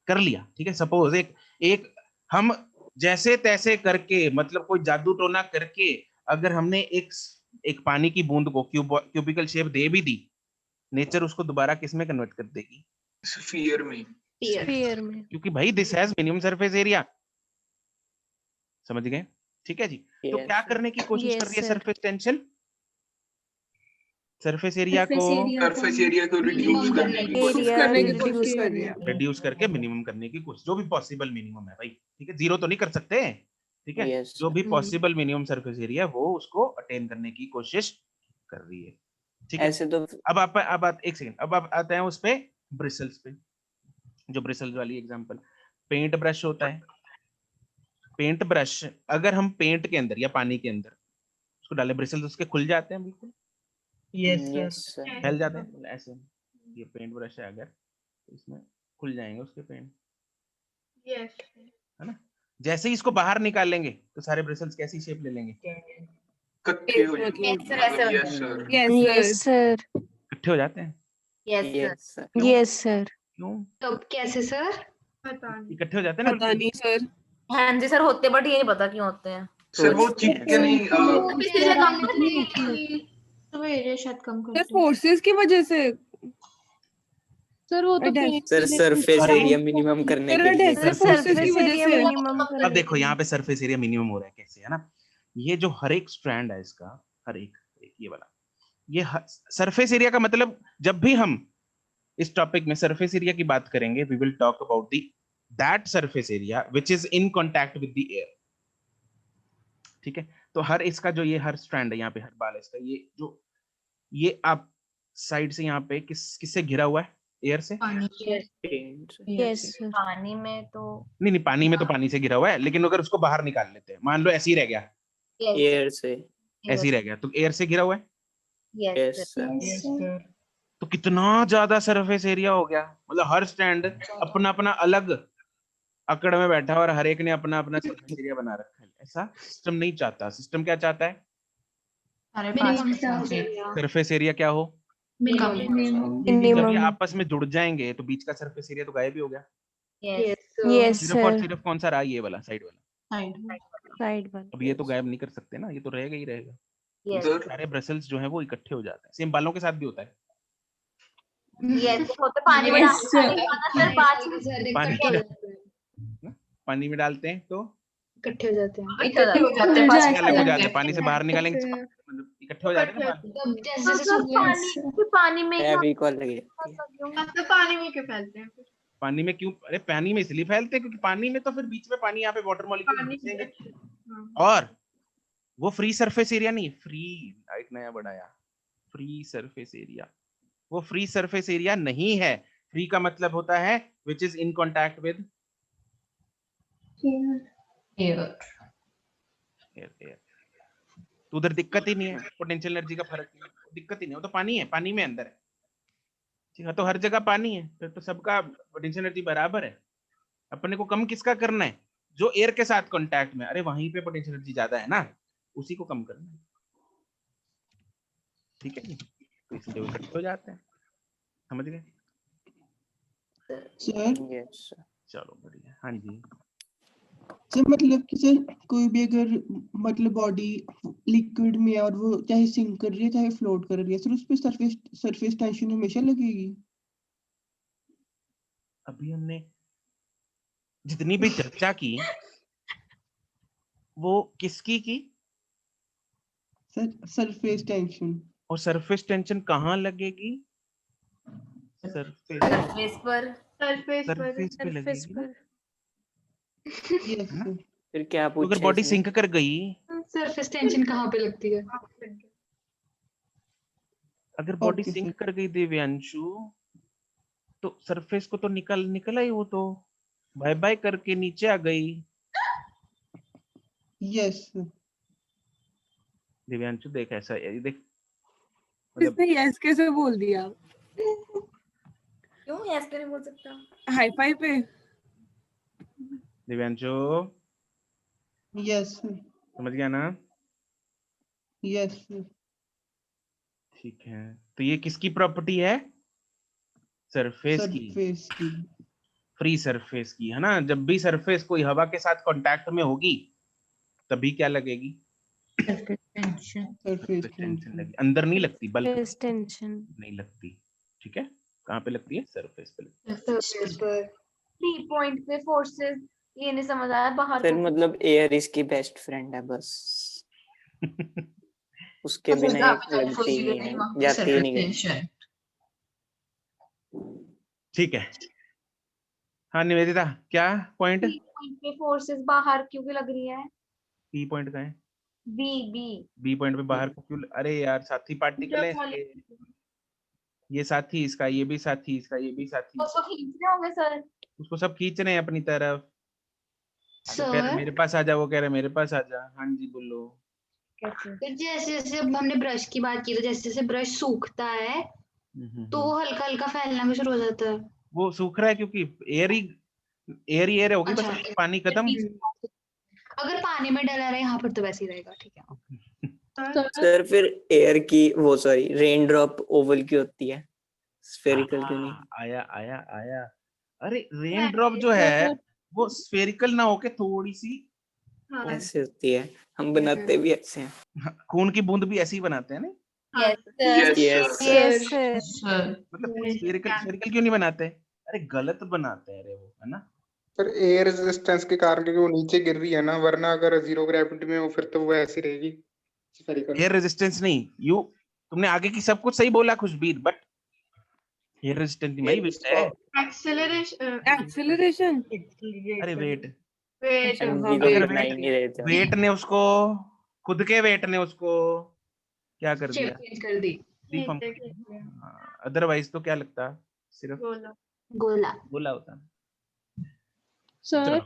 Speaker 1: कर लिया, ठीक है। सपोज एक हम जैसे तैसे करके मतलब कोई जादू टोना करके अगर हमने एक पानी की बूंद को क्यूबिकल शेप दे भी दी, नेचर उसको दोबारा किस में कन्वर्ट कर देगी?
Speaker 5: स्फीयर में।
Speaker 11: स्फीयर में।
Speaker 1: क्योंकि भाई this has minimum surface area. समझ गए? ठीक है जी। तो
Speaker 6: Yes,
Speaker 1: क्या
Speaker 6: sir.
Speaker 1: करने की कोशिश कर
Speaker 11: Yes,
Speaker 1: रही है
Speaker 11: sir.
Speaker 1: Surface tension? Surface area को
Speaker 5: सरफेस एरिया को रिड्यूस करने की कोशिश
Speaker 11: एरिया
Speaker 5: कर रही है।
Speaker 11: रिड्यूस कर रही है।
Speaker 1: रिड्यूस करके मिनिमम करने की कोशिश, जो भी पॉसिबल मिनिमम है भाई, ठीक है। जीरो तो नहीं कर सकते, ठीक है।
Speaker 6: Yes,
Speaker 1: जो भी
Speaker 11: sir.
Speaker 1: Possible minimum surface area वो उसको अटेन करने की कोशिश कर रही है, ठीक है।
Speaker 6: ऐसे तो
Speaker 1: अब एक सेकंड, अब आप आते हैं उस पे ब्रिसल्स पे। जो ब्रिसल्स वाली एग्जांपल, पेंट ब्रश होता है। पेंट ब्रश अगर हम पेंट के अंदर या पानी के अंदर उसको डाले, ब्रिसल्स उसके खुल जाते हैं, बिल्कुल
Speaker 8: यस सर।
Speaker 1: फैल जाते हैं ऐसे। ये पेंट ब्रश है, अगर इसमें खुल जाएंगे उसके पेंट, है ना। जैसे ही इसको बाहर निकालेंगे तो सारे ब्रिसल्स कैसी शेप ले लेंगे?
Speaker 5: इकट्ठे हो जाते हैं।
Speaker 11: मतलब
Speaker 5: यस सर।
Speaker 11: Yes sir.
Speaker 1: इकट्ठे हो जाते हैं।
Speaker 6: yes, sir.
Speaker 11: Yes sir.
Speaker 1: क्यों?
Speaker 3: तो कैसे सर?
Speaker 2: पता नहीं।
Speaker 1: इकट्ठे हो जाते हैं ना
Speaker 11: पता नहीं सर।
Speaker 9: हाँ जी सर होते, बट ये नहीं पता क्यों होते हैं।
Speaker 5: सर वो चिपके नहीं
Speaker 2: पिछले कम सवेरे शायद कम
Speaker 11: सर
Speaker 2: करते हैं।
Speaker 11: फोर्सेस की वजह से।
Speaker 4: सर वो तो
Speaker 11: अडैप्ट-
Speaker 4: पेंट
Speaker 6: सर
Speaker 4: से
Speaker 6: सरफेस
Speaker 1: अरे,
Speaker 6: एरिया मिनिमम करने
Speaker 11: सर
Speaker 6: के लिए।
Speaker 11: अडैप्ट फोर्सेस की वजह से।
Speaker 1: अब देखो यहाँ पे सरफेस एरिया मिनिमम हो रहा है कैसे, है ना? ये जो हर एक स्ट्रैंड है इसका, हर एक ये वाला, ये सरफेस एरिया का मतलब, जब भी हम इस टॉपिक में सरफेस एरिया की बात करेंगे, we will talk about the that surface area which is in contact with the air. ठीक है, तो हर इसका जो ये हर स्ट्रैंड है यहाँ पे, हर बाल है इसका, ये आप साइड से यहाँ पे किससे घिरा हुआ है? एयर से?
Speaker 2: पानी के
Speaker 4: यस सर।
Speaker 9: पानी में तो
Speaker 1: नहीं, पानी में तो पानी से घिरा हुआ है, लेकिन अगर उसको बाहर निकाल लेते हैं, मान लो ऐसे ही रह गया,
Speaker 6: एयर से।
Speaker 1: ऐसे ही रह गया, तो एयर से घिरा हुआ है,
Speaker 6: यस सर।
Speaker 8: Yes sir.
Speaker 1: तो कितना ज्यादा सरफेस एरिया हो गया। मतलब हर स्टैंड अपना अपना अलग अकड़ में बैठा है और हर एक ने अपना अपना सरफेस एरिया बना रखा है। ऐसा सिस्टम नहीं चाहता। सिस्टम क्या चाहता है?
Speaker 2: सारे
Speaker 7: मिनिमम
Speaker 2: पास
Speaker 1: सरफेस एरिया क्या हो?
Speaker 7: मिनिमम।
Speaker 1: जब ये आपस में जुड़ जाएंगे तो बीच का सरफेस एरिया तो गायब ही हो गया।
Speaker 4: यस
Speaker 1: सिर्फ और
Speaker 4: सर।
Speaker 1: सिर्फ कौन सा रहा? ये वाला साइड वाला।
Speaker 4: Side one.
Speaker 1: अब ये तो गायब नहीं कर सकते ना, ये तो रहेगा ही रहेगा।
Speaker 9: यस
Speaker 5: सर
Speaker 1: सारे ब्रसल्स जो है वो इकट्ठे हो जाते हैं। सेम बालों के साथ भी होता है।
Speaker 9: यस होते पानी में
Speaker 7: Yes, sir.
Speaker 9: सर
Speaker 1: पानी में डालते हैं तो
Speaker 3: इकट्ठे हो जाते हैं।
Speaker 2: इकट्ठे हो जाते हैं,
Speaker 1: अलग हो जाते हैं। पानी से बाहर निकालेंगे तो मतलब इकट्ठे हो जाते हैं ना।
Speaker 3: तब जैसे जैसे
Speaker 9: पानी में
Speaker 6: अभी कॉल लगी जाती है।
Speaker 2: मतलब पानी में क्यों फैलते हैं फिर?
Speaker 1: पानी में क्यों? अरे पानी में इसलिए फैलते हैं क्योंकि पानी में तो फिर बीच में पानी, यहाँ पे वाटर मॉलिक्यूल
Speaker 2: पानी
Speaker 1: घुसेंगे।
Speaker 2: हाँ।
Speaker 1: और वो फ्री सरफेस एरिया नहीं, फ्री एक नया बढ़ाया, फ्री सरफेस एरिया। वो फ्री सरफेस एरिया नहीं है। फ्री का मतलब होता है which is in contact with
Speaker 2: air.
Speaker 1: Air. तो उधर दिक्कत ही नहीं है, पोटेंशियल एनर्जी का फर्क नहीं है, दिक्कत ही नहीं। वो तो पानी है, पानी में अंदर है। ठीक है, तो हर जगह पानी है, फिर तो सबका पोटेंशियल एनर्जी बराबर है। अपने को कम किसका करना है? जो एयर के साथ कांटेक्ट में, अरे वहीं पे पोटेंशियल एनर्जी ज्यादा है ना, उसी को कम करना है। ठीक है, तो इसलिए वो इकट्ठे हो जाते हैं। समझ गए?
Speaker 10: Sir
Speaker 6: yes sir.
Speaker 1: चलो बढ़िया। हाँ जी,
Speaker 10: सर मतलब कि सर कोई भी अगर मतलब बॉडी लिक्विड में है और वो चाहे सिंक कर रही है चाहे फ्लोट कर रही है, सर उस पे सरफेस टेंशन हमेशा लगेगी।
Speaker 1: अभी हमने जितनी भी चर्चा की वो किसकी की?
Speaker 10: Sir surface tension.
Speaker 1: और सरफेस टेंशन कहाँ लगेगी? सरफेस पे लगेगी ना?
Speaker 10: यस
Speaker 1: है ना?
Speaker 10: सर।
Speaker 6: फिर क्या
Speaker 1: तो अगर
Speaker 6: पूछा
Speaker 1: बॉडी
Speaker 6: इसने?
Speaker 1: सिंक कर गई,
Speaker 3: सरफेस टेंशन कहाँ पे लगती है?
Speaker 1: अगर बॉडी
Speaker 10: Okay,
Speaker 1: सिंक
Speaker 10: sir.
Speaker 1: कर गई दिव्यांशु, तो सरफेस को तो निकल आई, वो तो बाय बाय करके नीचे आ गई।
Speaker 10: Yes sir.
Speaker 1: दिव्यांशु देख, ऐसा ये देख, मतलब
Speaker 11: इसने यस कैसे बोल दिया?
Speaker 9: क्यों यस नहीं बोल सकता?
Speaker 11: हाई फाई पे।
Speaker 1: Divyanshu
Speaker 10: yes sir.
Speaker 1: समझ गया ना?
Speaker 10: Yes sir.
Speaker 1: ठीक है, तो ये किसकी प्रॉपर्टी है? सरफेस की,
Speaker 10: सरफेस की।
Speaker 1: फ्री सरफेस की, है ना? जब भी सरफेस कोई हवा के साथ कांटेक्ट में होगी तभी क्या लगेगी?
Speaker 10: Surface
Speaker 1: tension
Speaker 10: tension.
Speaker 1: लगी। अंदर नहीं लगती, बल्कि
Speaker 4: टेंशन।
Speaker 1: नहीं लगती। ठीक है, कहाँ पे लगती है? सरफेस पे लगती
Speaker 3: सरफेस पर
Speaker 9: 3 पॉइंट पे फोर्सेस, ये नहीं समझ आया बाहर
Speaker 6: फिर
Speaker 9: को।
Speaker 6: मतलब एयर इसकी बेस्ट फ्रेंड है बस,
Speaker 1: है।
Speaker 6: उसके बिना ये लगती ही नहीं है, जाती ही नहीं है।
Speaker 1: ठीक है, हाँ निवेदिता, क्या पॉइंट?
Speaker 9: 3 पॉइंट पे फोर्सेस बाहर क्यों लग रही है?
Speaker 1: बी पॉइंट का है?
Speaker 9: बी
Speaker 1: बी पॉइंट पे बाहर को क्यों? अरे यार, साथी पार्टिकल है इसके। ये साथी इसका, ये भी साथी इसका, ये भी साथी।
Speaker 9: उसको खींच रहे होंगे सर।
Speaker 1: उसको सब खींच रहे हैं अपनी तरफ। वो कह रहे
Speaker 3: सर
Speaker 1: मेरे पास आ जा, वो कह रहे मेरे पास आ जा। हाँ जी बोलो।
Speaker 9: कैसे?
Speaker 3: फिर जैसे जैसे अब हमने ब्रश की बात की, तो जैसे जैसे ब्रश सूखता है तो वो हल्का हल्का फैलना भी शुरू हो जाता है।
Speaker 1: वो सूख रहा है क्योंकि एयर होगी, बस
Speaker 3: अच्छा।
Speaker 1: पानी खत्म।
Speaker 3: अगर पानी में डला रहे यहाँ पर तो वैसे ही रहेगा, ठीक है।
Speaker 6: सर फिर एयर की वो रेन ड्रॉप ओवल की होती है, स्फेरिकल क्यों नहीं?
Speaker 1: आया आया आया। अरे रेन ड्रॉप जो है वो स्फेरिकल ना होके थोड़ी सी
Speaker 6: ऐसे होती है, हम बनाते भी ऐसे हैं।
Speaker 1: खून की बूंद भी ऐसे ही बनाते हैं ना,
Speaker 5: Yes, sir.
Speaker 1: मतलब स्फेरिकल क्यों नहीं बनाते? अरे गलत बनाते हैं रे वो, है ना?
Speaker 12: पर एयर रेजिस्टेंस के कारण, क्योंकि वो नीचे गिर रही है ना, वरना अगर जीरो ग्रेविटी में हो फिर तो वो ऐसी रहेगी स्फेरिकल।
Speaker 1: एयर रेजिस्टेंस नहीं, तुमने आगे की सब कुछ सही बोला खुशबीर, बट एयर रेजिस्टेंस नहीं, वेट है।
Speaker 11: एक्सेलरेशन।
Speaker 1: अरे वेट,
Speaker 6: हम भी
Speaker 1: अगर
Speaker 6: बना ही नहीं रहे थे।
Speaker 1: वेट ने उसको, खुद के वेट ने उसको क्या कर दिया?
Speaker 3: चेंज कर दी।
Speaker 1: अदरवाइज तो क्या लगता, सिर्फ
Speaker 3: गोला
Speaker 1: बोला होता।
Speaker 4: सर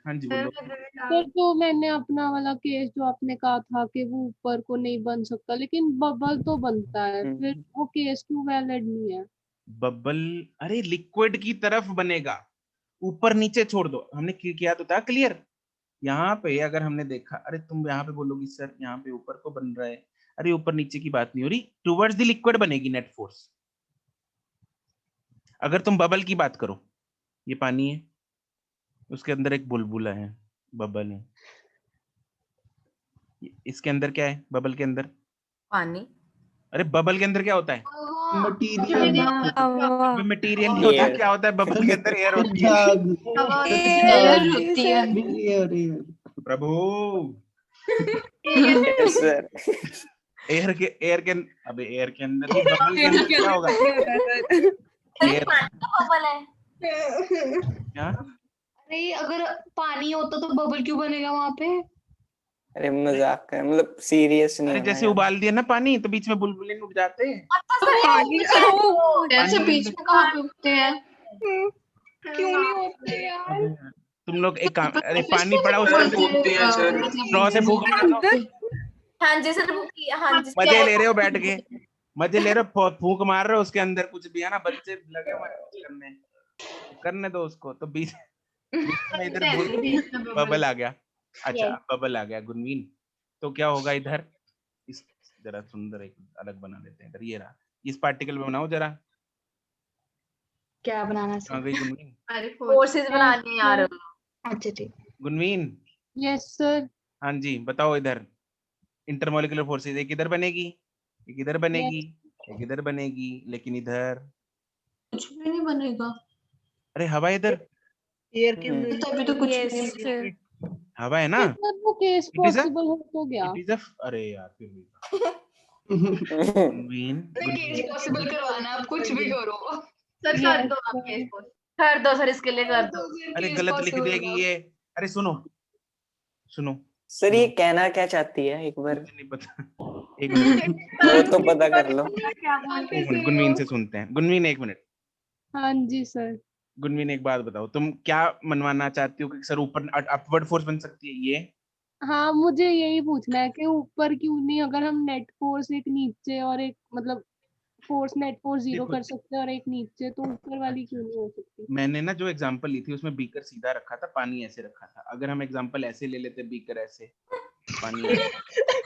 Speaker 1: हाँ जी बोलो।
Speaker 4: सर तो मैंने अपना वाला केस जो आपने कहा था कि वो ऊपर को नहीं बन सकता, लेकिन बबल तो बनता है, फिर वो केस क्यों वैलिड नहीं है?
Speaker 1: बबल, अरे लिक्विड की तरफ बनेगा, ऊपर नीचे छोड़ दो। हमने किया तो था क्लियर। यहाँ पे अगर हमने देखा, अरे तुम यहाँ पे बोलोगी सर यहाँ पे ऊपर को बन रहा है, अरे ऊपर नीचे की बात नहीं हो रही, टुवर्ड्स द लिक्विड बनेगी नेट फोर्स। अगर तुम बबल की बात करो, ये पानी है, उसके अंदर एक बुलबुला है, बबल है, इसके अंदर क्या है? बबल के अंदर
Speaker 7: पानी।
Speaker 1: अरे बबल के अंदर क्या होता है?
Speaker 10: मटीरियल
Speaker 1: मटेरियल नहीं होता, क्या होता है बबल के अंदर? एयर होती है। प्रभु
Speaker 6: सर
Speaker 1: एयर के अबे एयर के अंदर नहीं, बबल के अंदर क्या होगा? एयर क्या?
Speaker 3: अरे अगर पानी होता तो बबल क्यों बनेगा वहां पे?
Speaker 6: अरे मजाक कर, मतलब सीरियस नहीं
Speaker 1: अरे
Speaker 6: होना
Speaker 1: जैसे
Speaker 6: यार।
Speaker 1: उबाल दिया ना पानी तो बीच में बुलबुले उठ जाते हैं।
Speaker 2: ऐसे बीच में कहाँ पे उगते हैं?
Speaker 3: क्यों नहीं होते यार?
Speaker 1: तुम लोग एक काम, अरे पानी पड़ा उसके अंदर
Speaker 5: फूकते हैं सर।
Speaker 1: स्ट्रॉ से फूक मार दो।
Speaker 7: हाँ जी सर, हाँ जी
Speaker 1: मजे ले रहे हो बैठ के, मजे ले रहे हो, फूक मार रहे हो उसके अंदर, कुछ भी है ना, बच्चे लगे हुए हैं कुछ करने दो उसको, तो बीच में इधर बबल आ गया। अच्छा बबल आ गया गुनवीन, तो क्या होगा इधर? इस जरा सुंदर एक अलग बना देते हैं इधर, ये रहा, इस पार्टिकल में बनाओ जरा।
Speaker 3: क्या बनाना
Speaker 1: कहाँ गई गुनवीन?
Speaker 2: अरे
Speaker 7: फोर्सेस बनानी है यार।
Speaker 3: अच्छा ठीक।
Speaker 1: गुनवीन
Speaker 4: यस सर।
Speaker 1: हाँ जी बताओ इधर। इंटरमोलिकुलर फोर्सेस एक इधर बनेगी, एक इधर बनेगी, एक इधर बनेगी, लेकिन इधर
Speaker 2: कुछ भी नहीं बनेगा।
Speaker 1: अरे हवा इधर,
Speaker 8: एयर के
Speaker 2: तभी तो कुछ नहीं।
Speaker 1: हवा है ना,
Speaker 4: सर वो case
Speaker 1: It is a-
Speaker 4: possible हो तो गया।
Speaker 1: इट इज अरे यार फिर भी गुनवीन
Speaker 3: केस पॉसिबल करवाना, आप कुछ भी करो
Speaker 7: सर कर दो आप केस को, कर दो सर, इसके लिए कर दो।
Speaker 1: अरे गलत लिख देगी ये। अरे सुनो सुनो
Speaker 6: सर ये कहना क्या चाहती है एक बार?
Speaker 1: मुझे नहीं पता, एक मिनट
Speaker 6: वो तो पता कर लो।
Speaker 1: एक मिनट गुनवीन से सुनते हैं। गुनवीन एक मिनट,
Speaker 4: हाँ जी सर।
Speaker 1: गुनवीन एक बात बताओ, तुम क्या मनवाना चाहती हो कि सर ऊपर अपवर्ड फोर्स बन सकती है ये?
Speaker 4: हाँ मुझे यही पूछना है कि ऊपर क्यों नहीं, अगर हम नेट फोर्स एक नीचे और एक मतलब फोर्स नेट फोर्स जीरो
Speaker 1: देखो,
Speaker 4: कर सकते हैं और एक नीचे, तो ऊपर वाली क्यों नहीं हो सकती?
Speaker 1: मैंने ना जो एग्जांपल ली थी उसमें बीकर सीधा रखा था, पानी ऐसे रखा था। अगर हम एग्जांपल ऐसे ले लेते, बीकर ऐसे, पानी ऐसे,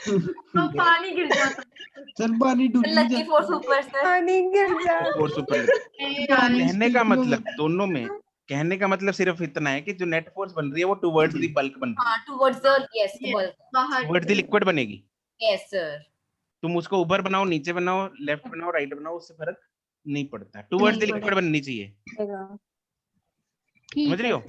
Speaker 7: तो पानी गिर जाता
Speaker 10: सर पानी डूब
Speaker 7: लकी फोर्स ऊपर से
Speaker 11: पानी गिर जाता।
Speaker 1: फोर्स ऊपर कहने का मतलब दोनों में, कहने का मतलब सिर्फ इतना है कि जो नेट फोर्स बन रही है वो टुवर्ड्स द बल्क बन रही है,
Speaker 7: टुवर्ड्स द यस बाहर
Speaker 1: टुवर्ड्स द लिक्विड बनेगी।
Speaker 7: Yes sir.
Speaker 1: तुम उसको ऊपर बनाओ, नीचे बनाओ, लेफ्ट बनाओ, राइट बनाओ, उससे फर्क नहीं पड़ता। टुवर्ड्स द लिक्विड बननी चाहिए, समझ रही हो?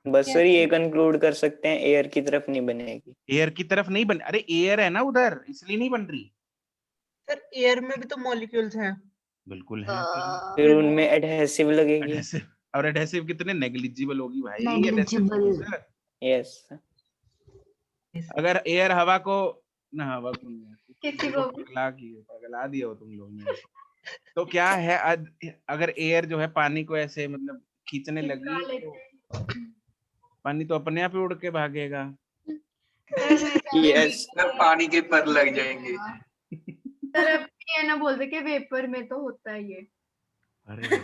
Speaker 6: बस सर ये कंक्लूड कर सकते हैं एयर की तरफ नहीं बनेगी।
Speaker 1: एयर की तरफ नहीं बन, अरे एयर है ना उधर, इसलिए नहीं बन रही।
Speaker 8: सर एयर में भी तो मॉलिक्यूल्स हैं।
Speaker 1: बिल्कुल है।
Speaker 6: फिर उनमें एडहेसिव लगेगी।
Speaker 1: एडहेसिव, और एडहेसिव कितने नेग्लिजिबल होगी भाई।
Speaker 3: Negligible।
Speaker 6: यस
Speaker 1: अगर एयर हवा को ना, हवा को नहीं,
Speaker 2: किसी को भी
Speaker 1: पगला दिया हो तुम लोग ने। तो क्या है, अगर एयर जो है पानी को ऐसे मतलब खींचने लगी तो पानी तो अपने आप ही उड़ के भागेगा।
Speaker 6: यस
Speaker 5: पानी के पर लग जाएंगे।
Speaker 9: सर अब ये ना बोल दे कि वेपर में तो होता है ये।
Speaker 1: अरे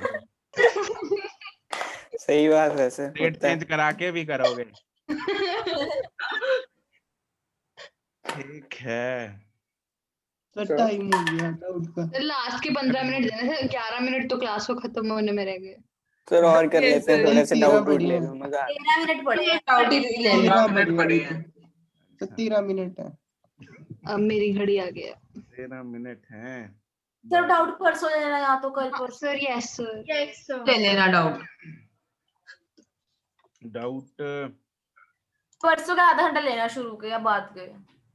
Speaker 6: सही बात है सर।
Speaker 1: डेट चेंज करा के भी करोगे? ठीक है
Speaker 10: सर टाइम हो गया डाउट का।
Speaker 3: लास्ट के 15 मिनट देने थे, 11 मिनट तो क्लास को खत्म होने में रह गए।
Speaker 6: सर और कर
Speaker 11: Yes,
Speaker 6: लेते हैं,
Speaker 11: sir.
Speaker 6: थोड़े से
Speaker 10: 13
Speaker 6: डाउट
Speaker 10: बढ़िया
Speaker 6: ले
Speaker 10: है।
Speaker 6: लो, मजा आता
Speaker 7: 13 मिनट पड़े हैं।
Speaker 2: डाउट ही ले लो।
Speaker 10: 13
Speaker 12: मिनट
Speaker 10: बढ़िया
Speaker 12: पड़े
Speaker 10: है।
Speaker 12: हैं।
Speaker 10: तो 13 मिनट है।
Speaker 3: अब मेरी घड़ी आ गया
Speaker 1: 13 मिनट हैं।
Speaker 7: सर डाउट परसों लेना या तो कल परसों।
Speaker 3: सर यस सर
Speaker 2: ले लेना डाउट।
Speaker 1: डाउट
Speaker 7: परसों का आधा घंटा लेना शुरू के या बाद के,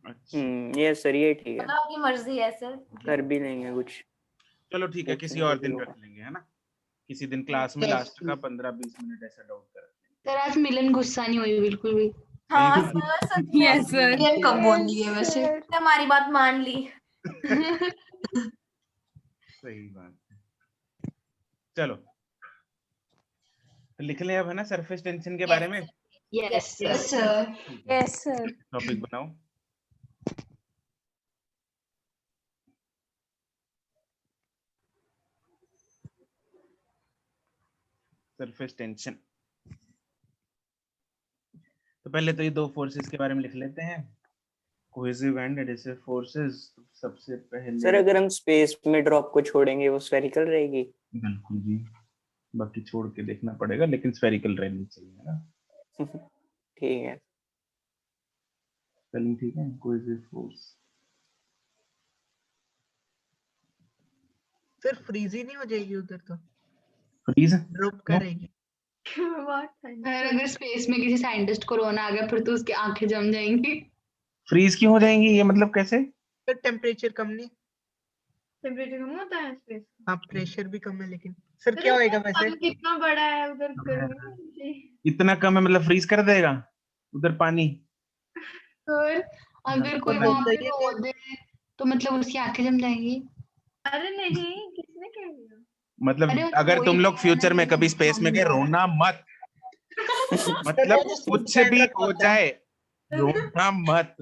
Speaker 1: अच्छा
Speaker 6: ये सर ये ठीक है,
Speaker 7: मतलब आपकी मर्जी है सर।
Speaker 6: कर भी लेंगे कुछ।
Speaker 1: चलो ठीक है, किसी और दिन रख लेंगे, है ना? किसी दिन क्लास में
Speaker 10: Yes,
Speaker 1: लास्ट का 15-20 मिनट ऐसा डाउट कर लेंगे।
Speaker 3: सर आज मिलन गुस्सा नहीं हुई बिल्कुल भी।
Speaker 7: हाँ
Speaker 1: बिल्कुल।
Speaker 7: सर सच में
Speaker 11: Yes, sir.
Speaker 2: ये कब बोल दिए वैसे?
Speaker 7: आपने हमारी बात मान ली।
Speaker 1: सही बात है। चलो तो लिख लें अब, है ना, सरफेस टेंशन के बारे में।
Speaker 3: Yes
Speaker 2: yes
Speaker 3: sir
Speaker 2: sir.
Speaker 11: Yes, sir.
Speaker 1: Topic बनाओ। Surface tension. तो पहले तो ये दो फोर्सेस के बारे में लिख लेते हैं, कोहेसिव एंड एडहेसिव फोर्सेस। सबसे पहले
Speaker 6: सर अगर हम स्पेस में ड्रॉप को छोड़ेंगे वो स्फेरिकल रहेगी?
Speaker 1: बिल्कुल जी, बाकी छोड़ के देखना पड़ेगा, लेकिन स्फेरिकल रहनी चाहिए ना।
Speaker 6: ठीक है,
Speaker 1: स्पेलिंग ठीक है, कोहेसिव फोर्स।
Speaker 8: सर फ्रीज ही नहीं हो जाएगी उधर तो,
Speaker 1: फ्रीज
Speaker 8: ड्रॉप करेगी।
Speaker 3: सर अगर स्पेस में किसी साइंटिस्ट को रोना आ गया फिर तो उसकी आंखें जम जाएंगी।
Speaker 1: फ्रीज क्यों हो जाएंगी, ये मतलब कैसे?
Speaker 8: सर टेम्परेचर कम नहीं,
Speaker 9: टेम्परेचर कम होता है स्पेस।
Speaker 8: हाँ प्रेशर भी कम है, लेकिन सर क्या होएगा वैसे?
Speaker 9: कितना बड़ा है उधर गर्मी।
Speaker 1: इतना कम है मतलब फ्रीज कर देगा उधर पानी?
Speaker 3: सर अगर कोई
Speaker 8: तो
Speaker 3: वहां पे
Speaker 8: होता ही है
Speaker 3: रो दे तो मतलब उसकी आंखें जम जाएंगी।
Speaker 9: अरे नहीं, किसने कह दिया?
Speaker 1: मतलब
Speaker 3: अरे
Speaker 1: अगर
Speaker 3: कोई
Speaker 1: तुम लोग
Speaker 3: भी
Speaker 1: फ्यूचर में
Speaker 3: ना
Speaker 1: कभी स्पेस में गए, रोना मत। मतलब कुछ भी हो जाए, रोना मत।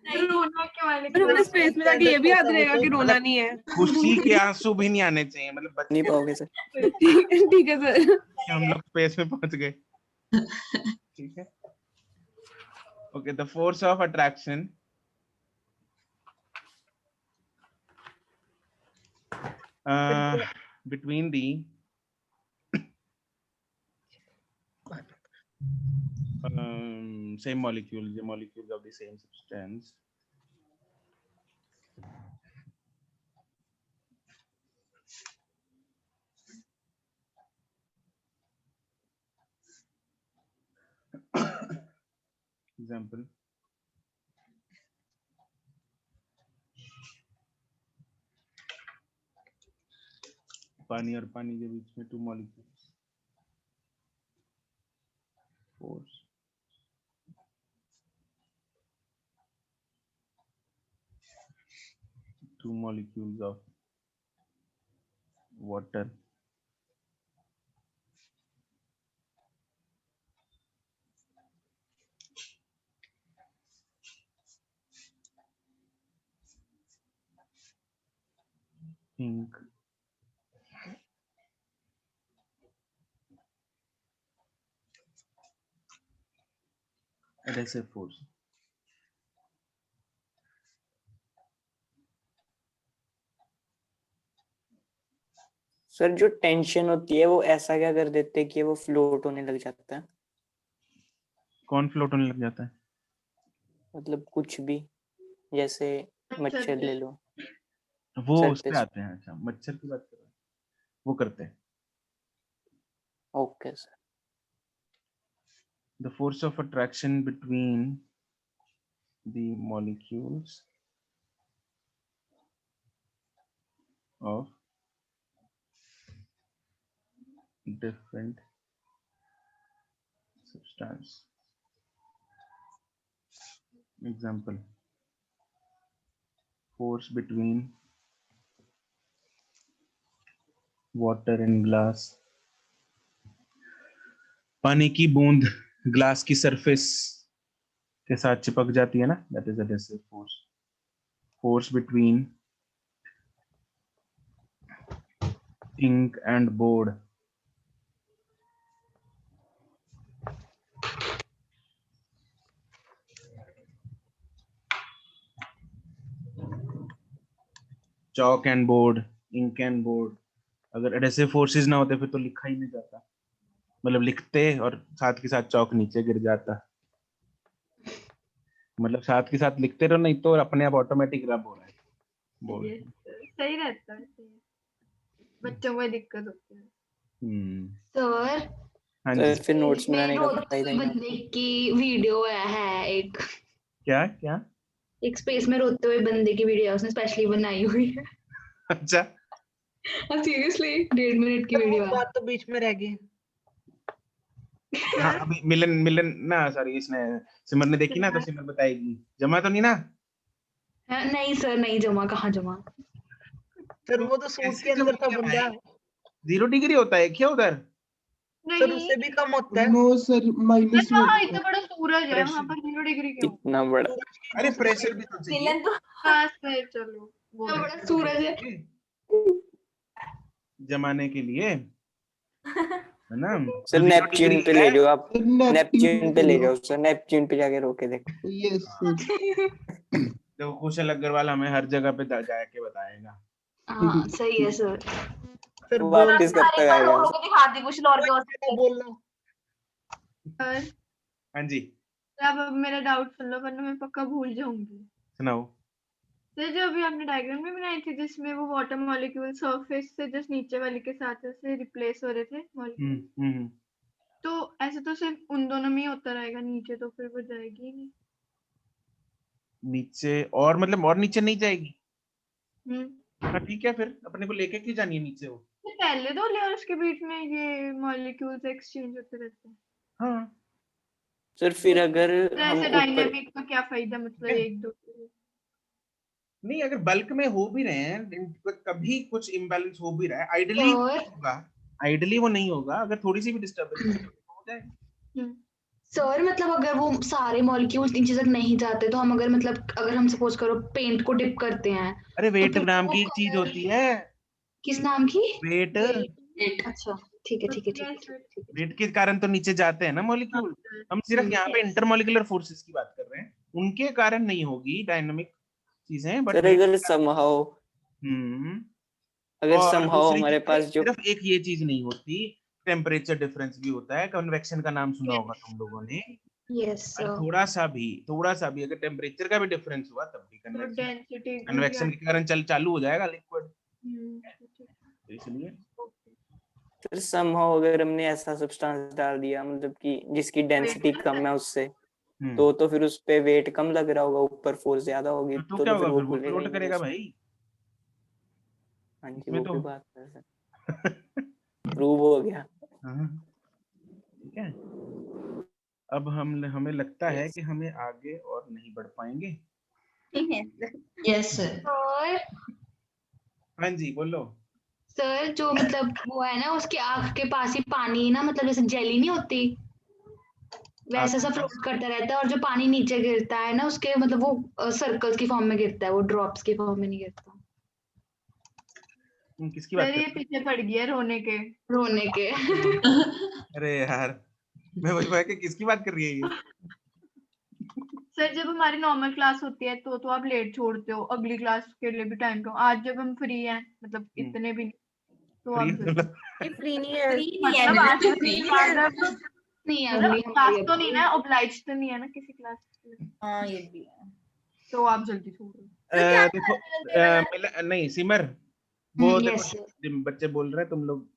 Speaker 9: रोना क्यों है?
Speaker 11: पर हमें स्पेस में जाके ये भी याद रहेगा कि रोना नहीं है।
Speaker 1: खुशी के आंसू भी नहीं आने चाहिए, मतलब बच
Speaker 6: नहीं
Speaker 1: के
Speaker 6: पाओगे सर।
Speaker 11: ठीक है सर।
Speaker 1: कि हम लोग स्पेस में पहुंच गए। ठीक है, okay. The force of attraction between the same molecules, the molecules of the same substance, example, पानी और पानी के बीच में 2 molecules, force, two molecules of water, ink, adhesive force.
Speaker 6: Sir जो टेंशन होती है वो ऐसा क्या कर देते हैं कि वो फ्लोट होने लग जाता है?
Speaker 1: कौन फ्लोट होने लग जाता है?
Speaker 6: मतलब कुछ भी, जैसे मच्छर ले लो।
Speaker 1: वो
Speaker 6: Surface.
Speaker 1: उससे आते हैं। अच्छा, मच्छर की बात कर रहे हैं, वो करते हैं।
Speaker 6: Okay sir.
Speaker 1: The force of attraction between the molecules of different substance. Example, force between water and glass. पानी की बूंद ग्लास की सरफेस के साथ चिपक जाती है ना, that is adhesive force. Force between ink and board. Chalk and board, ink and board. अगर adhesive forces ना होते फिर तो लिखा ही नहीं जाता। मतलब लिखते और साथ के साथ चौक नीचे गिर जाता, मतलब साथ के साथ लिखते रहो, नहीं तो अपने आप ऑटोमेटिक रब हो रहा है बोल।
Speaker 9: Yes, sir. सही रहता है सही। बच्चों को दिक्कत होती है।
Speaker 3: सर
Speaker 1: हाँ
Speaker 6: तो
Speaker 1: जी,
Speaker 6: फिर नोट्स
Speaker 3: में
Speaker 6: बनाने का
Speaker 3: रोते
Speaker 6: पता ही
Speaker 3: हुए
Speaker 6: नहीं
Speaker 3: बंदे की वीडियो है एक
Speaker 1: क्या क्या?
Speaker 3: एक स्पेस में रोते हुए बंदे की वीडियो उसने स्पेशली बनाई हुई है।
Speaker 1: अच्छा,
Speaker 3: सीरियसली 1.5 मिनट की
Speaker 8: सर वो
Speaker 3: वीडियो है।
Speaker 8: बात तो बीच में रह गई।
Speaker 1: हाँ अभी मिलन मिलन ना, सॉरी इसने सिमर ने देखी ना, तो सिमर बताएगी। जमा तो नहीं ना?
Speaker 3: नहीं सर, नहीं जमा, कहाँ जमा।
Speaker 8: सर वो तो सूट के अंदर था बंदा।
Speaker 1: 0 डिग्री होता है क्या उधर?
Speaker 8: सर उससे भी कम होता है।
Speaker 10: नो सर, माइनस में
Speaker 9: वहाँ
Speaker 10: होता
Speaker 9: इतना
Speaker 10: है।
Speaker 9: बड़ा सूरज है, वहाँ पर 0 डिग्री क्यों?
Speaker 6: इतना बड़ा।
Speaker 1: अरे प्रेशर भी तो चाहिए।
Speaker 7: मिलन तो
Speaker 9: हाँ सर, चलो वो
Speaker 3: इतना बड़ा सूरज है।
Speaker 1: जमाने के लिए है ना।
Speaker 6: सर
Speaker 1: तो 0
Speaker 6: नेपच्यून
Speaker 1: डिग्री
Speaker 6: पे
Speaker 1: है।
Speaker 6: ले जाओ आप,
Speaker 10: सर
Speaker 6: नेपच्यून पे ले
Speaker 10: चलो।
Speaker 6: जाओ सर, नेपच्यून पे जाके रोके देखो।
Speaker 10: Yes sir.
Speaker 1: देखो कुशल अग्रवाल हमें हर जगह पे जाके बताएगा।
Speaker 3: हाँ सही है सर।
Speaker 8: सर
Speaker 6: वापस कब तक आएगा?
Speaker 7: रो के दिखा दी कुछ और के
Speaker 8: बोल लो।
Speaker 9: सर
Speaker 1: हाँ जी,
Speaker 9: अब मेरा डाउट सुन लो, वरना मैं पक्का भूल जाऊंगी।
Speaker 1: सुनाओ।
Speaker 9: तो जो अभी आपने डायग्राम में बनाई थी जिसमें वो वाटर मॉलिक्यूल सरफेस से जस्ट नीचे वाले के साथ ऐसे रिप्लेस हो रहे थे मॉलिक्यूल, तो ऐसे तो सिर्फ उन दोनों में ही होता रहेगा, नीचे तो फिर वो जाएगी ही नहीं।
Speaker 1: नीचे और मतलब और नीचे नहीं जाएगी?
Speaker 9: हम्म,
Speaker 1: हाँ ठीक है, फिर अपने को लेके क्यों जानी है नीचे वो?
Speaker 9: तो पहले दो लेयर्स के बीच में ये मॉलिक्यूल्स एक्सचेंज होते रहते हैं।
Speaker 1: हाँ
Speaker 6: सर फिर अगर
Speaker 9: तो
Speaker 6: हम
Speaker 9: ऐसे
Speaker 6: ऊपर,
Speaker 9: डायनेमिक का क्या फायदा, मतलब एक दो
Speaker 1: नहीं, अगर बल्क में हो भी रहे हैं, कभी कुछ इम्बैलेंस हो भी रहा है, आइडियली होगा, आइडियली वो नहीं होगा, अगर थोड़ी सी भी डिस्टर्बेंस हो जाए।
Speaker 3: सर मतलब अगर वो सारे मॉलिक्यूल्स नीचे तक नहीं जाते तो हम अगर मतलब अगर हम सपोज करो पेंट को डिप करते हैं,
Speaker 1: अरे वेट
Speaker 3: तो फिर
Speaker 1: नाम
Speaker 3: वो
Speaker 1: की एक चीज होती है।
Speaker 3: किस नाम की?
Speaker 1: वेट।
Speaker 3: अच्छा ठीक है ठीक है ठीक है ठीक है।
Speaker 1: वेट के कारण तो नीचे जाते हैं ना मॉलिक्यूल। हम सिर्फ यहाँ पे इंटरमॉलिक्यूलर फोर्सेस की बात कर रहे हैं, उनके कारण नहीं होगी डायनामिक चीजें, बट
Speaker 6: सर अगर समहाउ अगर
Speaker 1: और
Speaker 6: समहाउ
Speaker 1: दूसरी
Speaker 6: हमारे
Speaker 1: चीज,
Speaker 6: पास जो
Speaker 1: सिर्फ एक ये चीज नहीं होती, टेम्परेचर डिफरेंस भी होता है। कन्वेक्शन का नाम सुना होगा तुम लोगों ने।
Speaker 3: यस
Speaker 1: और थोड़ा सा भी अगर टेम्परेचर का भी डिफरेंस हुआ तब भी
Speaker 9: डेंसिटी
Speaker 1: कन्वेक्शन के कारण चालू हो जाएगा लिक्विड, इसलिए।
Speaker 6: सर समहाउ अगर हमने ऐसा सब्सटेंस डाल दिया मतलब कि जिसकी डेंसिटी कम है उससे, तो फिर उस पे वेट कम लग रहा होगा, ऊपर फोर्स ज्यादा होगी,
Speaker 1: तो क्या
Speaker 6: फिर
Speaker 1: होगा,
Speaker 6: वो
Speaker 1: फिर वो
Speaker 6: खुलेगा
Speaker 1: फ्लोट
Speaker 6: ही
Speaker 1: करेगा
Speaker 6: नहीं।
Speaker 1: भाई।
Speaker 6: हाँ जी,
Speaker 1: इसमें
Speaker 6: वो
Speaker 1: तो
Speaker 6: भी बात है सर, प्रूव हो गया।
Speaker 1: ठीक है, अब हमें लगता है कि हमें आगे और नहीं बढ़ पाएंगे।
Speaker 3: Yes sir. और
Speaker 1: हाँ जी बोलो।
Speaker 3: सर जो मतलब वो है ना उसके आँख के पास ही पानी ना, मतलब जैसे जेली नहीं होती वैसा सा फ्लोट करता रहता है, और जो पानी नीचे गिरता है ना उसके मतलब वो सर्कल्स की फॉर्म में गिरता है, वो ड्रॉप्स की फॉर्म में नहीं गिरता।
Speaker 1: किसकी बात
Speaker 9: सर ये पीछे पड़ गया रोने के।
Speaker 1: अरे यार, मैं वही बात कि किसकी बात कर रही है ये?
Speaker 9: सर जब हमारी नॉर्मल क्लास होती है तो आप लेट छोड़ते हो, अगली क्लास के लिए भी टाइम दो। आज जब हम फ्री हैं, मतलब इतने भी नहीं, तो आप
Speaker 11: फ्री नहीं है,
Speaker 9: मतलब आज
Speaker 11: फ्री
Speaker 3: नहीं
Speaker 9: मतलब
Speaker 3: अगली
Speaker 9: क्लास तो नहीं ना, ऑब्लाइज तो नहीं है ना किसी क्लास के।
Speaker 7: हाँ ये भी है।
Speaker 9: तो आप जल्दी छोड़ो।
Speaker 1: देखो नहीं सिमर, वो देखो बच्चे बोल रहे हैं,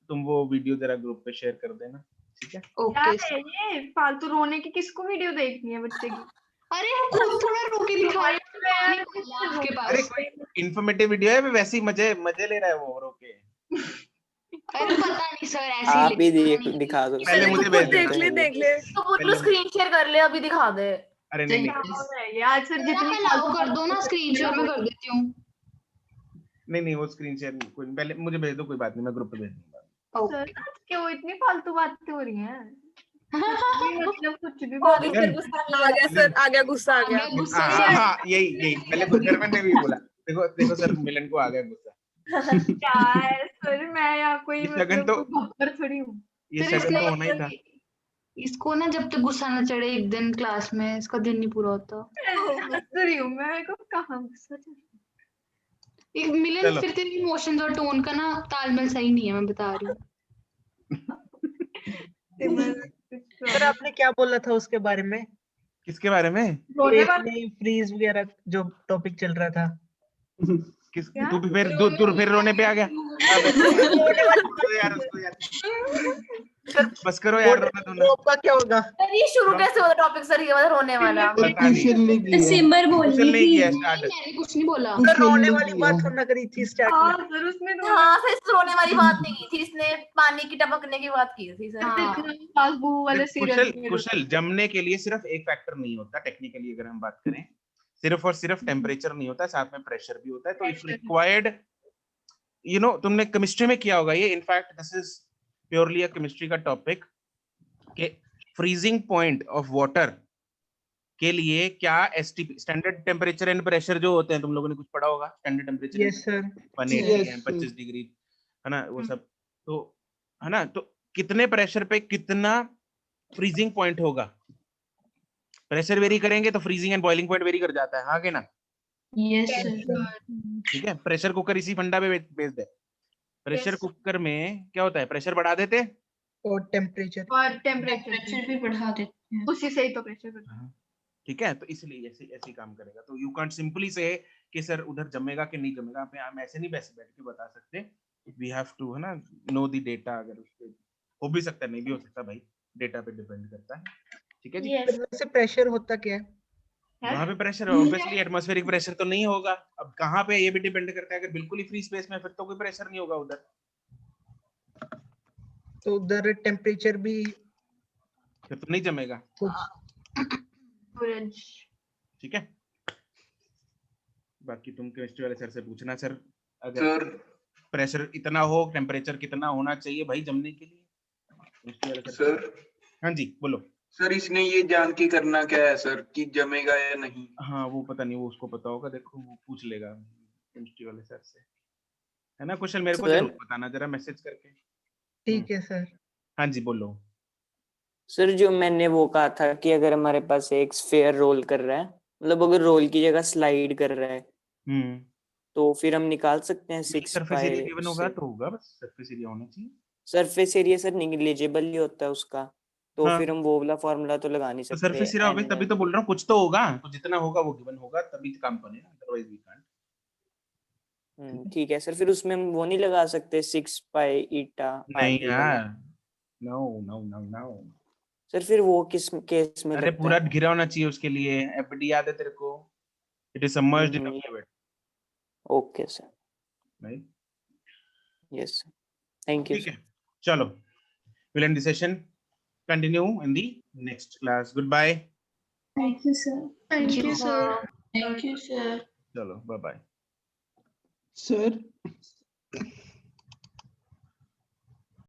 Speaker 1: तुम वो वीडियो जरा ग्रुप पे शेयर कर देना, ठीक है?
Speaker 9: क्या है ये फालतू रोने की, किसको वीडियो देखनी है बच्चे की?
Speaker 3: अरे वो खुद थोड़ा रो के दिखा रहे हैं आपके पास।
Speaker 1: अरे कोई इन्फॉर्मेटिव वीडियो है, वैसे ही मजे ले रहा है वो रो के।
Speaker 3: अरे पता नहीं सर, ऐसे
Speaker 6: आप ही दिखा दो,
Speaker 1: पहले मुझे भेज
Speaker 11: देख ले
Speaker 7: तो पूरा स्क्रीन शेयर कर ले, अभी दिखा दे।
Speaker 1: अरे नहीं
Speaker 9: आज सर जितनी
Speaker 3: अलाउ कर दो ना, स्क्रीन शेयर में कर देती हूँ।
Speaker 1: नहीं वो स्क्रीन शेयर कोई, पहले मुझे भेज दो, कोई बात नहीं, मैं ग्रुप पे भेज दूंगा।
Speaker 9: सर क्यों इतनी फालतू बातें हो रही हैं? मतलब कुछ भी
Speaker 11: आ गया गुस्सा आ गया।
Speaker 1: हाँ यही पहले घर में भी बोला। देखो सर, मिलन को आ गया गुस्सा।
Speaker 9: क्या है सर, मैं यहाँ कोई मतलब ऊपर थोड़ी हूँ।
Speaker 1: ये शगन तो होना ही था।
Speaker 3: इसको ना जब तक गुस्सा न चढ़े एक दिन क्लास में, इसका दिन नहीं पूरा होता।
Speaker 9: मैं को कहाँ गुस्सा चढ़ा?
Speaker 3: एक मिलन फिर तेरे इमोशंस और टोन का ना तालमेल सही नहीं है, मैं बता रही हूँ।
Speaker 8: सर आपने क्या बोला था उसके बारे में?
Speaker 1: किसके बारे में?
Speaker 8: फ्रीज वगैरह जो टॉपिक चल रहा था।
Speaker 1: किस तू फिर रोने पे आ गया। यार उसको यार बस करो यार, रोना धोना।
Speaker 8: आपका क्या होगा?
Speaker 7: सर ये शुरू कैसे हुआ टॉपिक सर, ये वाला रोने वाला?
Speaker 10: क्वेश्चन नहीं किया।
Speaker 4: सिमर बोल
Speaker 1: कुशल
Speaker 4: रही
Speaker 1: नहीं
Speaker 4: थी।
Speaker 1: किया स्टार्ट।
Speaker 3: मैंने कुछ नहीं बोला।
Speaker 8: सर रोने वाली बात थोड़ा करी थी स्टार्ट में।
Speaker 9: हाँ सर उसने
Speaker 7: हाँ सर, इस रोने वाली बात नहीं की थी, इसने पानी की टपकने की बात की थी सर।
Speaker 9: फासबू वाले
Speaker 1: कुशल
Speaker 9: सीरियल
Speaker 1: कुशल जमने के लिए सिर्फ एक फैक्टर नहीं होता टेक्निकली, अगर हम बात करें सिर्फ और सिर्फ टेम्परेचर नहीं होता, साथ में प्रेशर भी होता है। तो इफ रिक्वायर्ड, यू नो, तुमने केमिस्ट्री में किया होगा ये, in fact this is purely a chemistry का टॉपिक कि फ्रीजिंग पॉइंट ऑफ वाटर के लिए क्या STP, standard temperature and pressure जो होते हैं, तुम लोगों ने कुछ पढ़ा होगा स्टैंडर्ड टेम्परेचर।
Speaker 8: Yes sir.
Speaker 1: 180 है, 25 डिग्री है ना, वो सब तो है ना। तो कितने प्रेशर पे कितना फ्रीजिंग पॉइंट होगा, प्रेशर वेरी करेंगे तो freezing and boiling point very कर जाता है, हाँ कि ना?
Speaker 2: Yes sir.
Speaker 1: ठीक है, प्रेशर कुकर इसी फंडा पे बेच दे। प्रेशर कुकर में क्या होता है, प्रेशर बढ़ा देते
Speaker 8: और टेम्परेचर
Speaker 2: टेम्परेचर भी बढ़ा देते हैं।
Speaker 9: उसी से ही तो प्रेशर बढ़ता
Speaker 1: ठीक है। तो इसलिए ऐसे ऐसे काम करेगा। तो यू कांट सिंपली से कि सर उधर जमेगा कि नहीं जमेगा, हम ऐसे नहीं बैठ के बता सकते। वी हैव टू, है ना, नो द डेटा। अगर उस पे हो भी सकता है, नहीं भी हो सकता भाई, डेटा पे डिपेंड करता है। ठीक है जी।
Speaker 8: वैसे प्रेशर होता क्या है?
Speaker 1: वहां पे प्रेशर ऑब्वियसली एटमॉस्फेरिक प्रेशर तो नहीं होगा। अब कहाँ पे ये भी डिपेंड करता है। अगर बिल्कुल ही फ्री स्पेस में, फिर तो कोई प्रेशर नहीं होगा उधर।
Speaker 8: तो उधर टेम्परेचर भी
Speaker 1: फिर तो नहीं जमेगा। ठीक है। बाकी तुम केमिस्ट्री वाले सर से पूछना, सर अगर प्रेशर इतना हो, टेम्परेचर कितना होना चाहिए भाई जमने के लिए, केमिस्ट्री वाले
Speaker 5: सर।
Speaker 1: हाँ जी बोलो।
Speaker 5: सर इसने ये जान के करना क्या है सर कि जमेगा या नहीं?
Speaker 1: हाँ वो पता नहीं, वो उसको पता होगा, देखो वो पूछ लेगा केमिस्ट्री वाले सर से, है ना। कुशल मेरे को जरूर बताना जरा मैसेज करके।
Speaker 8: ठीक है सर।
Speaker 1: हाँ जी बोलो।
Speaker 6: सर जो मैंने वो कहा था कि अगर हमारे पास एक स्फीयर रोल कर रहा है, मतलब अगर रोल की जगह स्लाइड कर रहा है, तो फिर हम निकाल सकते हैं 6
Speaker 1: सरफेस एरिया गिवन होगा तो होगा, बस सरफेस एरिया होना चाहिए।
Speaker 6: सरफेस एरिया सर नेग्लिजिबल ही होता है उसका, तो
Speaker 1: हाँ।
Speaker 6: फिर हम वो वाला फॉर्मूला तो लगा नहीं
Speaker 1: तो
Speaker 6: सकते।
Speaker 1: सरफेस एरिया होगा, तभी तो बोल रहा हूँ कुछ तो होगा, तो जितना होगा वो गिवन होगा तभी काम बनेगा, अदरवाइज वी कांट।
Speaker 6: ठीक है सर, फिर उसमें हम वो नहीं लगा सकते 6 पाई ईटा?
Speaker 1: नहीं यार, no no no no
Speaker 6: sir फिर वो किस केस में
Speaker 1: अरे
Speaker 6: लगता
Speaker 1: पूरा
Speaker 6: है?
Speaker 1: घिरा होना चाहिए उसके लिए। एफडी याद है तेरे को? It is submerged in a fluid.
Speaker 6: Okay sir.
Speaker 1: Right,
Speaker 6: yes thank you.
Speaker 1: ठीक है, चलो we'll end the session, continue in the next class. Goodbye.
Speaker 2: Thank you sir.
Speaker 9: Thank you, sir.
Speaker 2: Thank you sir.
Speaker 1: चलो bye bye
Speaker 10: sir